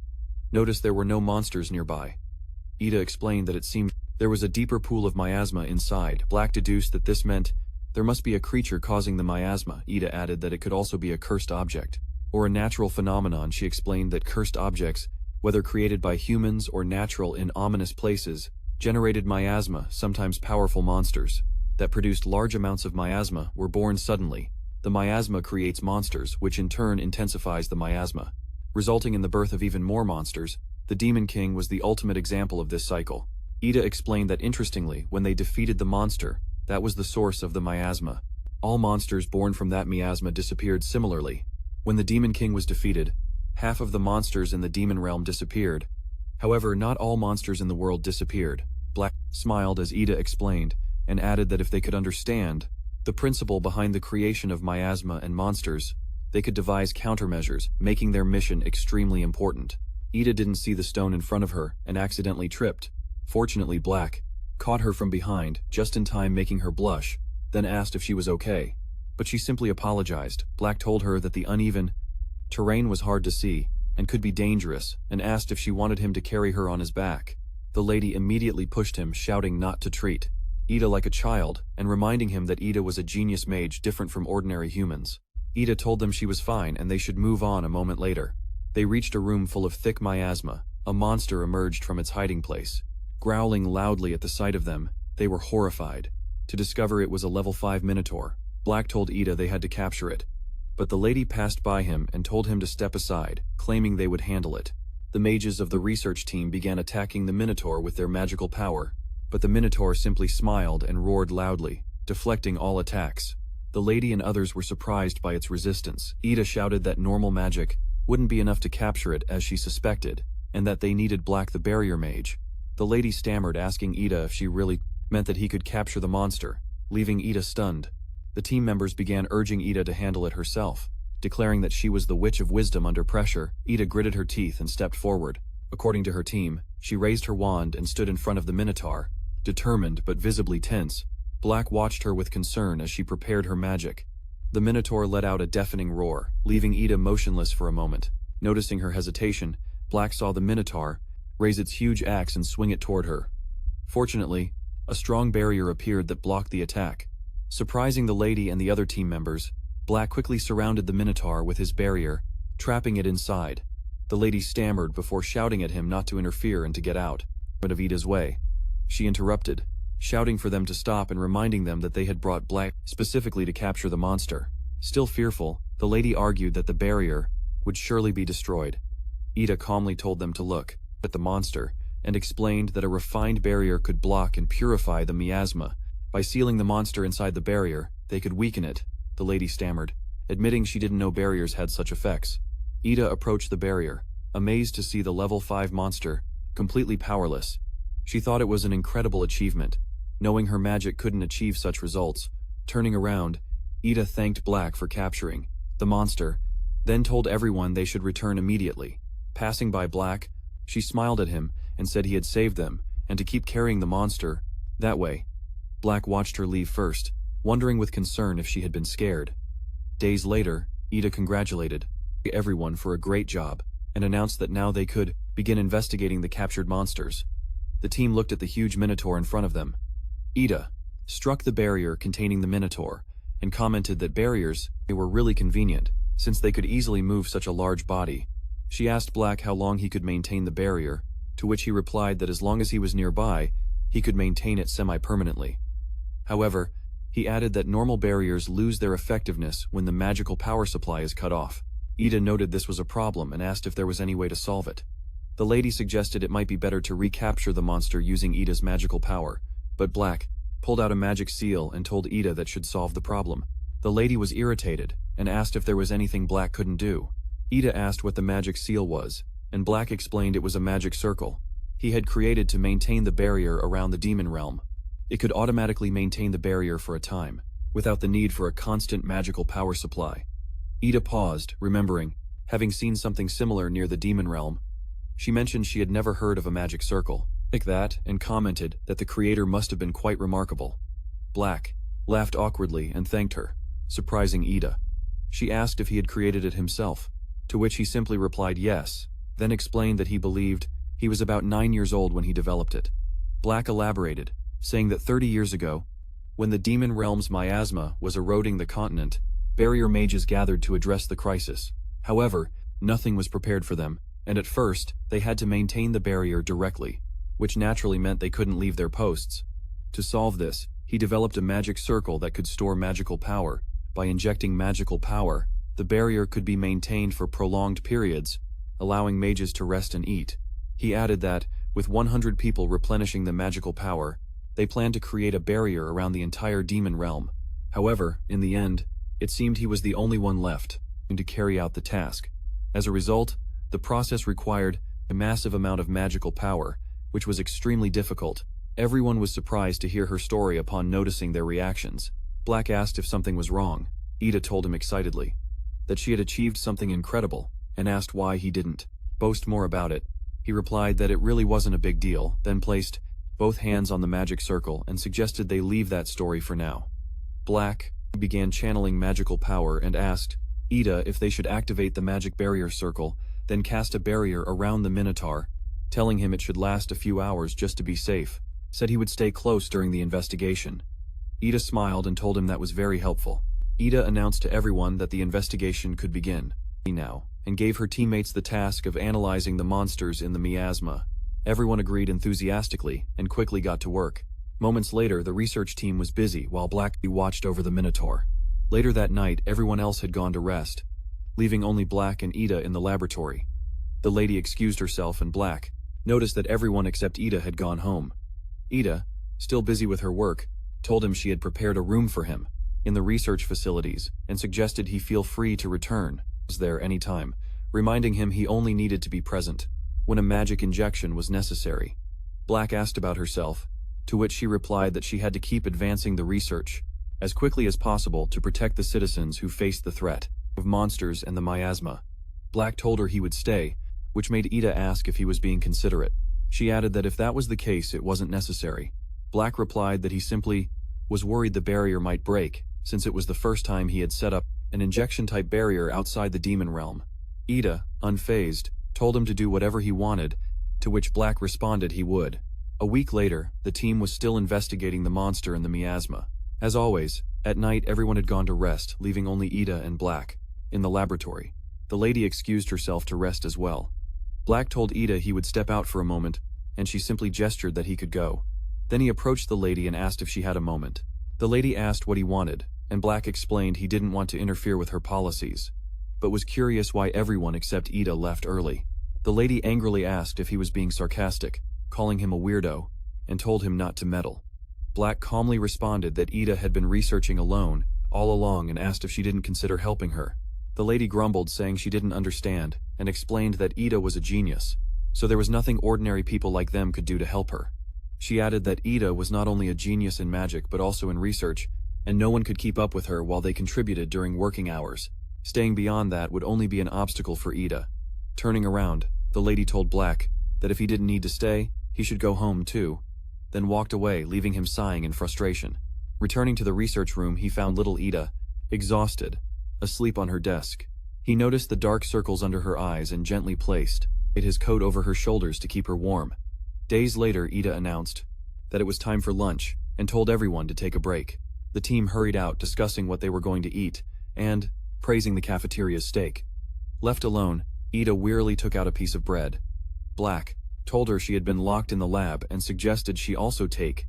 noticed there were no monsters nearby. Ida explained that it seemed there was a deeper pool of miasma inside. Black deduced that this meant there must be a creature causing the miasma. Ida added that it could also be a cursed object, or a natural phenomenon. She explained that cursed objects, whether created by humans or natural in ominous places, generated miasma. Sometimes powerful monsters that produced large amounts of miasma were born suddenly. The miasma creates monsters, which in turn intensifies the miasma, resulting in the birth of even more monsters. The Demon King was the ultimate example of this cycle. Ida explained that interestingly, when they defeated the monster, that was the source of the miasma. All monsters born from that miasma disappeared similarly. When the Demon King was defeated, half of the monsters in the demon realm disappeared. However, not all monsters in the world disappeared. Black smiled as Ida explained, and added that if they could understand the principle behind the creation of miasma and monsters, they could devise countermeasures, making their mission extremely important. Ida didn't see the stone in front of her and accidentally tripped. Fortunately, Black caught her from behind, just in time, making her blush, then asked if she was okay. But she simply apologized. Black told her that the uneven terrain was hard to see and could be dangerous, and asked if she wanted him to carry her on his back. The lady immediately pushed him, shouting not to treat Ida like a child, and reminding him that Ida was a genius mage different from ordinary humans. Ida told them she was fine and they should move on. A moment later, they reached a room full of thick miasma. A monster emerged from its hiding place, growling loudly at the sight of them. They were horrified to discover it was a level 5 minotaur. Black told Ida they had to capture it, but the lady passed by him and told him to step aside, claiming they would handle it. The mages of the research team began attacking the minotaur with their magical power, but the minotaur simply smiled and roared loudly, deflecting all attacks. The lady and others were surprised by its resistance. Ida shouted that normal magic wouldn't be enough to capture it, as she suspected, and that they needed Black the barrier mage. The lady stammered, asking Ida if she really meant that he could capture the monster, leaving Ida stunned. The team members began urging Ida to handle it herself. declaring that she was the Witch of Wisdom under pressure. Ida gritted her teeth and stepped forward. According to her team, she raised her wand and stood in front of the Minotaur, determined but visibly tense. Black watched her with concern as she prepared her magic. The Minotaur let out a deafening roar, leaving Ida motionless for a moment. Noticing her hesitation, Black saw the Minotaur raise its huge axe and swing it toward her. Fortunately, a strong barrier appeared that blocked the attack. Surprising the lady and the other team members, Black quickly surrounded the Minotaur with his barrier, trapping it inside. The lady stammered before shouting at him not to interfere and to get out of Ida's way. She interrupted, shouting for them to stop and reminding them that they had brought Black specifically to capture the monster. Still fearful, the lady argued that the barrier would surely be destroyed. Ida calmly told them to look at the monster and explained that a refined barrier could block and purify the miasma. By sealing the monster inside the barrier, they could weaken it, the lady stammered, admitting she didn't know barriers had such effects. Ida approached the barrier, amazed to see the level 5 monster, completely powerless. She thought it was an incredible achievement, knowing her magic couldn't achieve such results. Turning around, Ida thanked Black for capturing the monster, then told everyone they should return immediately. Passing by Black, she smiled at him and said he had saved them, and to keep carrying the monster that way. Black watched her leave first, wondering with concern if she had been scared. Days later, Ida congratulated everyone for a great job, and announced that now they could begin investigating the captured monsters. The team looked at the huge Minotaur in front of them. Ida struck the barrier containing the Minotaur, and commented that barriers were really convenient, since they could easily move such a large body. She asked Black how long he could maintain the barrier, to which he replied that as long as he was nearby, he could maintain it semi-permanently. However, he added that normal barriers lose their effectiveness when the magical power supply is cut off. Ida noted this was a problem and asked if there was any way to solve it. The lady suggested it might be better to recapture the monster using Ida's magical power, but Black pulled out a magic seal and told Ida that should solve the problem. The lady was irritated and asked if there was anything Black couldn't do. Ida asked what the magic seal was, and Black explained it was a magic circle he had created to maintain the barrier around the demon realm. It could automatically maintain the barrier for a time, without the need for a constant magical power supply. Ida paused, remembering having seen something similar near the demon realm. She mentioned she had never heard of a magic circle like that and commented that the creator must have been quite remarkable. Black laughed awkwardly and thanked her, surprising Ida. She asked if he had created it himself, to which he simply replied yes, then explained that he believed he was about 9 years old when he developed it. Black elaborated, saying that 30 years ago, when the demon realm's miasma was eroding the continent, barrier mages gathered to address the crisis. However, nothing was prepared for them, and at first, they had to maintain the barrier directly, which naturally meant they couldn't leave their posts. To solve this, he developed a magic circle that could store magical power. By injecting magical power, the barrier could be maintained for prolonged periods, allowing mages to rest and eat. He added that, with 100 people replenishing the magical power, they planned to create a barrier around the entire demon realm. However, in the end, it seemed he was the only one left to carry out the task. As a result, the process required a massive amount of magical power, which was extremely difficult. Everyone was surprised to hear her story upon noticing their reactions. Black asked if something was wrong. Ida told him excitedly that she had achieved something incredible, and asked why he didn't boast more about it. He replied that it really wasn't a big deal, then placed both hands on the magic circle and suggested they leave that story for now. Black began channeling magical power and asked Ida if they should activate the magic barrier circle, then cast a barrier around the Minotaur, telling him it should last a few hours just to be safe. Said he would stay close during the investigation. Ida smiled and told him that was very helpful. Ida announced to everyone that the investigation could begin now, and gave her teammates the task of analyzing the monsters in the miasma. Everyone agreed enthusiastically and quickly got to work. Moments later, the research team was busy while Black watched over the Minotaur. Later that night, everyone else had gone to rest, leaving only Black and Ida in the laboratory. The lady excused herself and Black noticed that everyone except Ida had gone home. Ida, still busy with her work, told him she had prepared a room for him in the research facilities and suggested he feel free to return there any time, reminding him he only needed to be present when a magic injection was necessary. Black asked about herself, to which she replied that she had to keep advancing the research as quickly as possible to protect the citizens who faced the threat. of monsters and the miasma. Black told her he would stay, which made Ida ask if he was being considerate. She added that if that was the case, it wasn't necessary. Black replied that he simply was worried the barrier might break, since it was the first time he had set up an injection-type barrier outside the demon realm. Ida, unfazed, told him to do whatever he wanted, to which Black responded he would. A week later, the team was still investigating the monster and the miasma. As always, at night everyone had gone to rest, leaving only Ida and Black in the laboratory. The lady excused herself to rest as well. Black told Ida he would step out for a moment, and she simply gestured that he could go. Then he approached the lady and asked if she had a moment. The lady asked what he wanted, and Black explained he didn't want to interfere with her policies, but was curious why everyone except Ida left early. The lady angrily asked if he was being sarcastic, calling him a weirdo, and told him not to meddle. Black calmly responded that Ida had been researching alone all along and asked if she didn't consider helping her. The lady grumbled, saying she didn't understand, and explained that Ida was a genius, so there was nothing ordinary people like them could do to help her. She added that Ida was not only a genius in magic but also in research, and no one could keep up with her while they contributed during working hours. Staying beyond that would only be an obstacle for Ida. Turning around, the lady told Black that if he didn't need to stay, he should go home too, then walked away, leaving him sighing in frustration. Returning to the research room, he found little Ida, exhausted, asleep on her desk. He noticed the dark circles under her eyes and gently placed his coat over her shoulders to keep her warm. Days later, Ida announced that it was time for lunch and told everyone to take a break. The team hurried out, discussing what they were going to eat and praising the cafeteria's steak. Left alone, Ida wearily took out a piece of bread. Black told her she had been locked in the lab and suggested she also take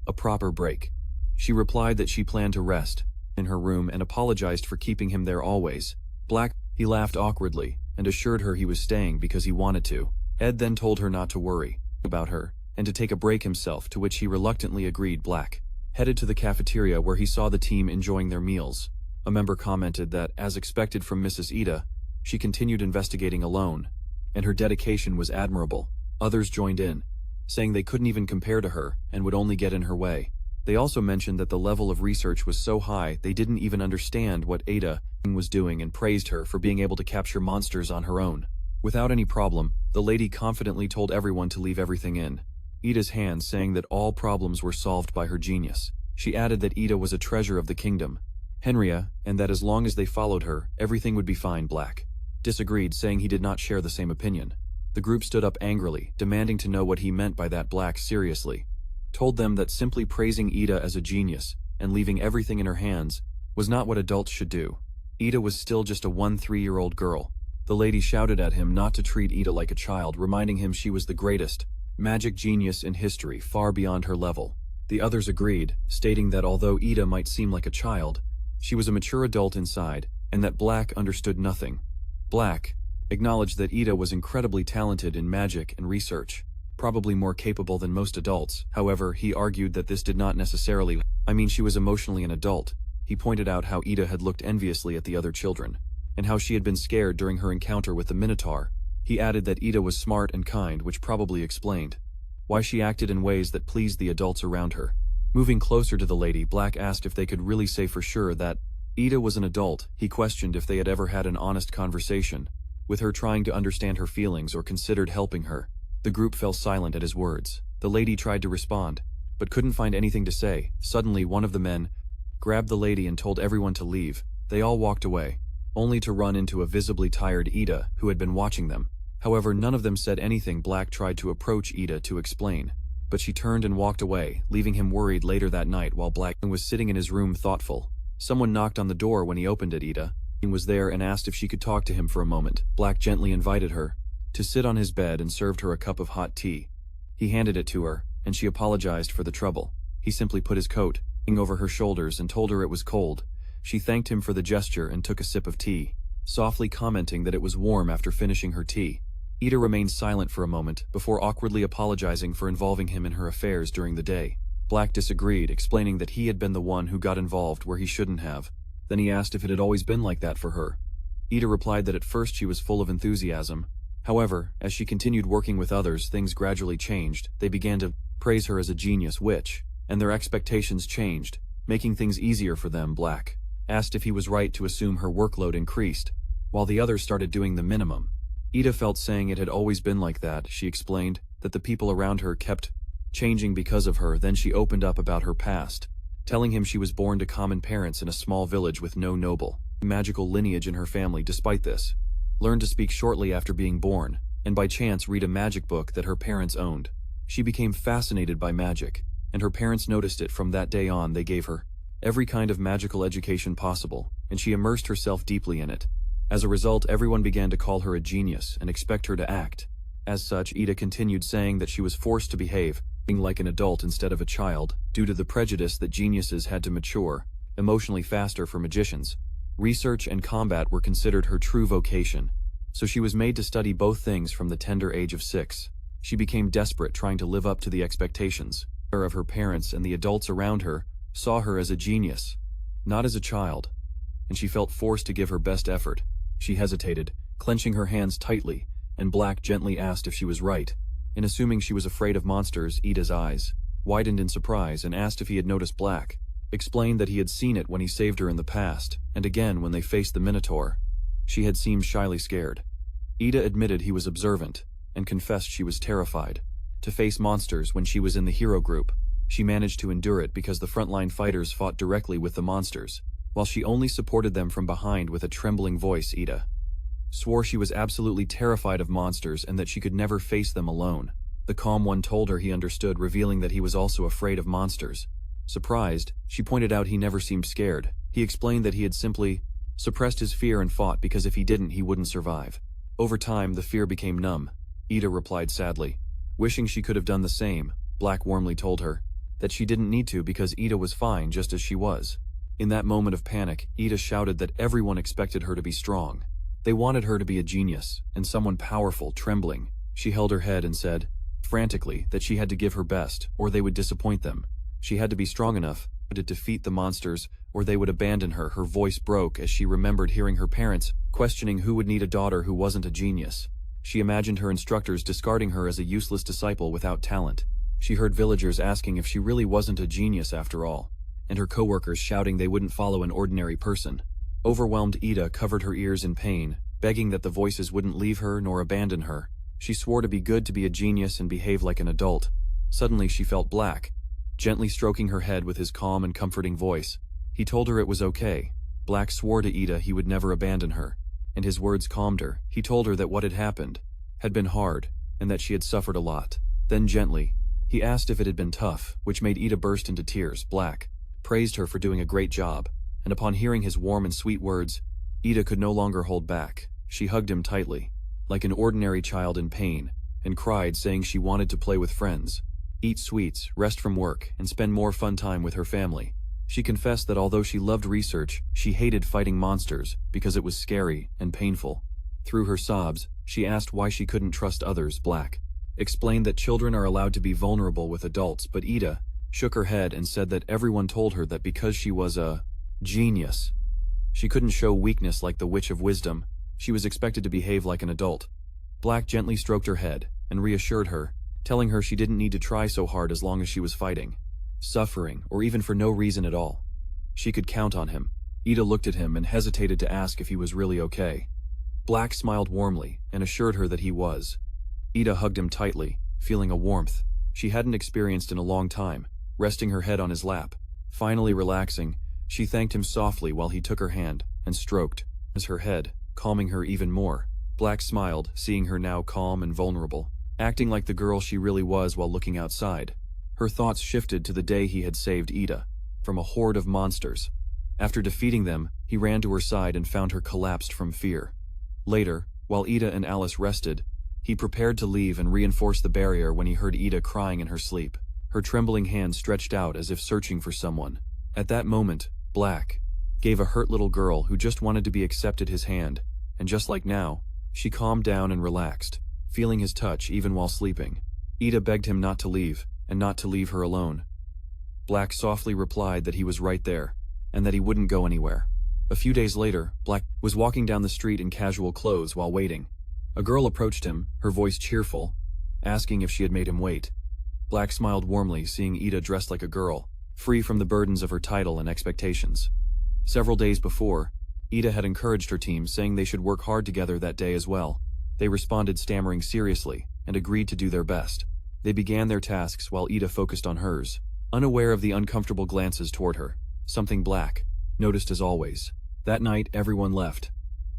a proper break. She replied that she planned to rest in her room and apologized for keeping him there always. He laughed awkwardly and assured her he was staying because he wanted to. Ed then told her not to worry about her and to take a break himself, to which he reluctantly agreed. Black headed to the cafeteria where he saw the team enjoying their meals. A member commented that, as expected from Mrs. Ida, she continued investigating alone, and her dedication was admirable. Others joined in, saying they couldn't even compare to her and would only get in her way. They also mentioned that the level of research was so high they didn't even understand what Ada was doing, and praised her for being able to capture monsters on her own. Without any problem, the lady confidently told everyone to leave everything in Ida's hands, saying that all problems were solved by her genius. She added that Ida was a treasure of the kingdom, Henria, and that as long as they followed her, everything would be fine. Black disagreed, saying he did not share the same opinion. The group stood up angrily, demanding to know what he meant by that. Black seriously told them that simply praising Ida as a genius and leaving everything in her hands was not what adults should do. Ida was still just a 13-year-old girl. The lady shouted at him not to treat Ida like a child, reminding him she was the greatest magic genius in history, far beyond her level. The others agreed, stating that although Ida might seem like a child, she was a mature adult inside, and that Black understood nothing. Black acknowledged that Ida was incredibly talented in magic and research, probably more capable than most adults. However, he argued that this did not necessarily mean she was emotionally an adult. He pointed out how Ida had looked enviously at the other children, and how she had been scared during her encounter with the Minotaur. He added that Ida was smart and kind, which probably explained why she acted in ways that pleased the adults around her. Moving closer to the lady, Black asked if they could really say for sure that Ida was an adult. He questioned if they had ever had an honest conversation with her, trying to understand her feelings or considered helping her. The group fell silent at his words. The lady tried to respond, but couldn't find anything to say. Suddenly, one of the men grabbed the lady and told everyone to leave. They all walked away, only to run into a visibly tired Ida, who had been watching them. However, none of them said anything. Black tried to approach Ida to explain, but she turned and walked away, leaving him worried. Later that night, while Black was sitting in his room thoughtful, someone knocked on the door. When he opened it, Ida was there and asked if she could talk to him for a moment. Black gently invited her to sit on his bed and served her a cup of hot tea. He handed it to her, and she apologized for the trouble. He simply put his coat over her shoulders and told her it was cold. She thanked him for the gesture and took a sip of tea, softly commenting that it was warm after finishing her tea. Ida remained silent for a moment before awkwardly apologizing for involving him in her affairs during the day. Black disagreed, explaining that he had been the one who got involved where he shouldn't have. Then he asked if it had always been like that for her. Ida replied that at first she was full of enthusiasm. However, as she continued working with others, things gradually changed. They began to praise her as a genius witch, and their expectations changed, making things easier for them. Black asked if he was right to assume her workload increased, while the others started doing the minimum. Ida felt saying it had always been like that. She explained that the people around her kept changing because of her. Then she opened up about her past, telling him she was born to common parents in a small village with no noble, magical lineage in her family. Despite this, learned to speak shortly after being born, and by chance read a magic book that her parents owned. She became fascinated by magic, and her parents noticed it. From that day on, they gave her every kind of magical education possible, and she immersed herself deeply in it. As a result, everyone began to call her a genius and expect her to act. As such, Ida continued saying that she was forced to behave like an adult instead of a child, due to the prejudice that geniuses had to mature emotionally faster for magicians. Research and combat were considered her true vocation, so she was made to study both things from the tender age of 6. She became desperate, trying to live up to the expectations of her parents, and the adults around her saw her as a genius, not as a child, and she felt forced to give her best effort. She hesitated, clenching her hands tightly, and Black gently asked if she was right. In assuming she was afraid of monsters, Ida's eyes widened in surprise and asked if he had noticed Black. Explained that he had seen it when he saved her in the past, and again when they faced the Minotaur. She had seemed shyly scared. Ida admitted he was observant, and confessed she was terrified to face monsters. When she was in the hero group, she managed to endure it because the frontline fighters fought directly with the monsters, while she only supported them from behind. With a trembling voice, Ida swore she was absolutely terrified of monsters and that she could never face them alone. The calm one told her he understood, revealing that he was also afraid of monsters. Surprised, she pointed out he never seemed scared. He explained that he had simply suppressed his fear and fought because if he didn't, he wouldn't survive. Over time, the fear became numb, Ida replied sadly. Wishing she could have done the same, Black warmly told her that she didn't need to because Ida was fine just as she was. In that moment of panic, Ida shouted that everyone expected her to be strong. They wanted her to be a genius, and someone powerful. Trembling, she held her head and said, frantically, that she had to give her best, or they would disappoint them. She had to be strong enough to defeat the monsters, or they would abandon her. Her voice broke as she remembered hearing her parents questioning who would need a daughter who wasn't a genius. She imagined her instructors discarding her as a useless disciple without talent. She heard villagers asking if she really wasn't a genius after all, and her coworkers shouting they wouldn't follow an ordinary person. Overwhelmed, Ida covered her ears in pain, begging that the voices wouldn't leave her nor abandon her. She swore to be good, to be a genius, and behave like an adult. Suddenly she felt Black gently stroking her head with his calm and comforting voice. He told her it was okay. Black swore to Ida he would never abandon her, and his words calmed her. He told her that what had happened had been hard, and that she had suffered a lot. Then gently, he asked if it had been tough, which made Ida burst into tears. Black praised her for doing a great job, and upon hearing his warm and sweet words, Ida could no longer hold back. She hugged him tightly, like an ordinary child in pain, and cried, saying she wanted to play with friends, eat sweets, rest from work, and spend more fun time with her family. She confessed that although she loved research, she hated fighting monsters because it was scary and painful. Through her sobs, she asked why she couldn't trust others. Black explained that children are allowed to be vulnerable with adults, but Ida shook her head and said that everyone told her that because she was a genius, she couldn't show weakness like the Witch of Wisdom. She was expected to behave like an adult. Black gently stroked her head and reassured her, telling her she didn't need to try so hard as long as she was fighting, suffering, or even for no reason at all. She could count on him. Ida looked at him and hesitated to ask if he was really okay. Black smiled warmly and assured her that he was. Ida hugged him tightly, feeling a warmth she hadn't experienced in a long time, resting her head on his lap. Finally relaxing, she thanked him softly while he took her hand and stroked her head, calming her even more. Black smiled, seeing her now calm and vulnerable, acting like the girl she really was while looking outside. Her thoughts shifted to the day he had saved Ida from a horde of monsters. After defeating them, he ran to her side and found her collapsed from fear. Later, while Ida and Alice rested, he prepared to leave and reinforce the barrier when he heard Ida crying in her sleep, her trembling hand stretched out as if searching for someone. At that moment, Black gave a hurt little girl who just wanted to be accepted his hand, and just like now, she calmed down and relaxed, feeling his touch even while sleeping. Ida begged him not to leave, and not to leave her alone. Black softly replied that he was right there, and that he wouldn't go anywhere. A few days later, Black was walking down the street in casual clothes while waiting. A girl approached him, her voice cheerful, asking if she had made him wait. Black smiled warmly, seeing Ida dressed like a girl, free from the burdens of her title and expectations. Several days before, Ida had encouraged her team, saying they should work hard together that day as well. They responded stammering seriously, and agreed to do their best. They began their tasks while Ida focused on hers, unaware of the uncomfortable glances toward her. Something Black noticed as always. That night, everyone left,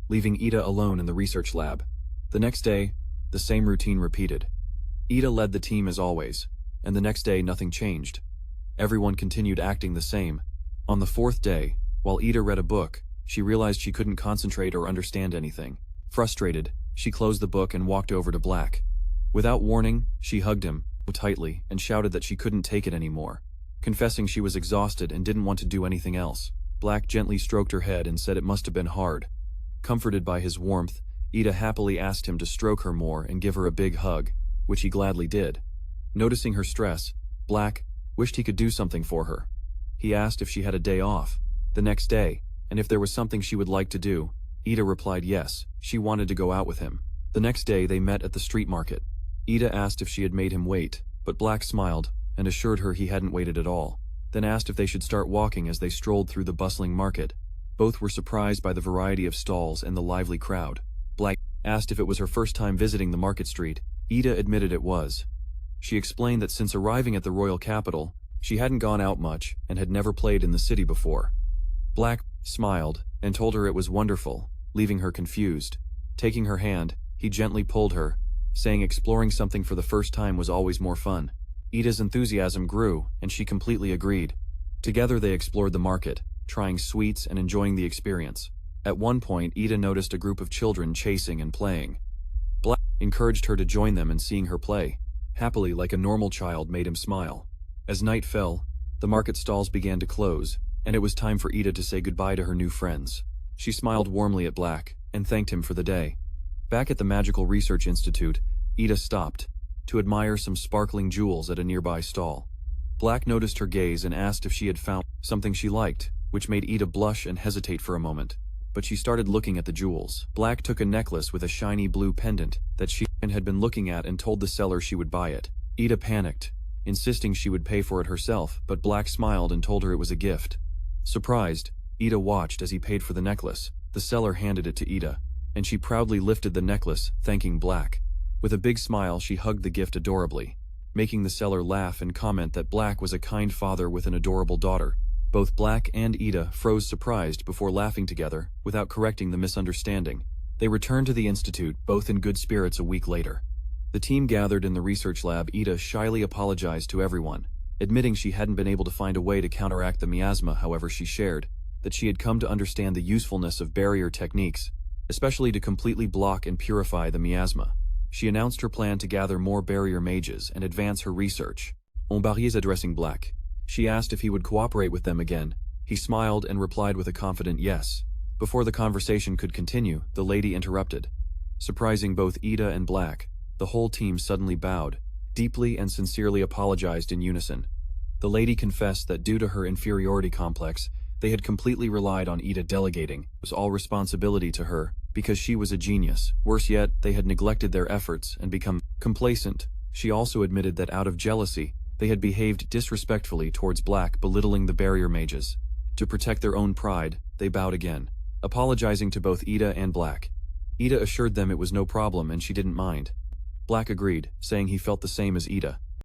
leaving Ida alone in the research lab. The next day, the same routine repeated. Ida led the team as always, and the next day nothing changed. Everyone continued acting the same. On the fourth day, while Ida read a book, she realized she couldn't concentrate or understand anything. Frustrated, she closed the book and walked over to Black. Without warning, she hugged him tightly and shouted that she couldn't take it anymore, confessing she was exhausted and didn't want to do anything else. Black gently stroked her head and said it must have been hard. Comforted by his warmth, Ida happily asked him to stroke her more and give her a big hug, which he gladly did. Noticing her stress, Black wished he could do something for her. He asked if she had a day off the next day, and if there was something she would like to do. Ida replied yes, she wanted to go out with him. The next day they met at the street market. Ida asked if she had made him wait, but Black smiled and assured her he hadn't waited at all, then asked if they should start walking as they strolled through the bustling market. Both were surprised by the variety of stalls and the lively crowd. Black asked if it was her first time visiting the market street. Ida admitted it was. She explained that since arriving at the royal capital, she hadn't gone out much and had never played in the city before. Black smiled and told her it was wonderful, leaving her confused. Taking her hand, he gently pulled her, saying exploring something for the first time was always more fun. Ida's enthusiasm grew, and she completely agreed. Together they explored the market, trying sweets and enjoying the experience. At one point, Ida noticed a group of children chasing and playing. Black encouraged her to join them, and seeing her play happily like a normal child made him smile. As night fell, the market stalls began to close, and it was time for Ida to say goodbye to her new friends. She smiled warmly at Black and thanked him for the day. Back at the Magical Research Institute, Ida stopped to admire some sparkling jewels at a nearby stall. Black noticed her gaze and asked if she had found something she liked, which made Ida blush and hesitate for a moment. But she started looking at the jewels. Black took a necklace with a shiny blue pendant that she had been looking at and told the seller she would buy it. Ida panicked, insisting she would pay for it herself, but Black smiled and told her it was a gift. Surprised, Ida watched as he paid for the necklace. The seller handed it to Ida, and she proudly lifted the necklace, thanking Black. With a big smile, she hugged the gift adorably, making the seller laugh and comment that Black was a kind father with an adorable daughter. Both Black and Ida froze surprised before laughing together, without correcting the misunderstanding. They returned to the institute, both in good spirits a week later. The team gathered in the research lab. Ida shyly apologized to everyone, admitting she hadn't been able to find a way to counteract the miasma. However, she shared that she had come to understand the usefulness of barrier techniques, especially to completely block and purify the miasma. She announced her plan to gather more barrier mages and advance her research. En barriers addressing Black, she asked if he would cooperate with them again. He smiled and replied with a confident yes. Before the conversation could continue, the lady interrupted. Surprising both Ida and Black, the whole team suddenly bowed, deeply and sincerely apologized in unison. The lady confessed that due to her inferiority complex, they had completely relied on Ida delegating all responsibility to her because she was a genius. Worse yet, they had neglected their efforts and become complacent. She also admitted that out of jealousy, they had behaved disrespectfully towards Black, belittling the barrier mages. To protect their own pride, they bowed again, apologizing to both Ida and Black. Ida assured them it was no problem and she didn't mind. Black agreed, saying he felt the same as Ida.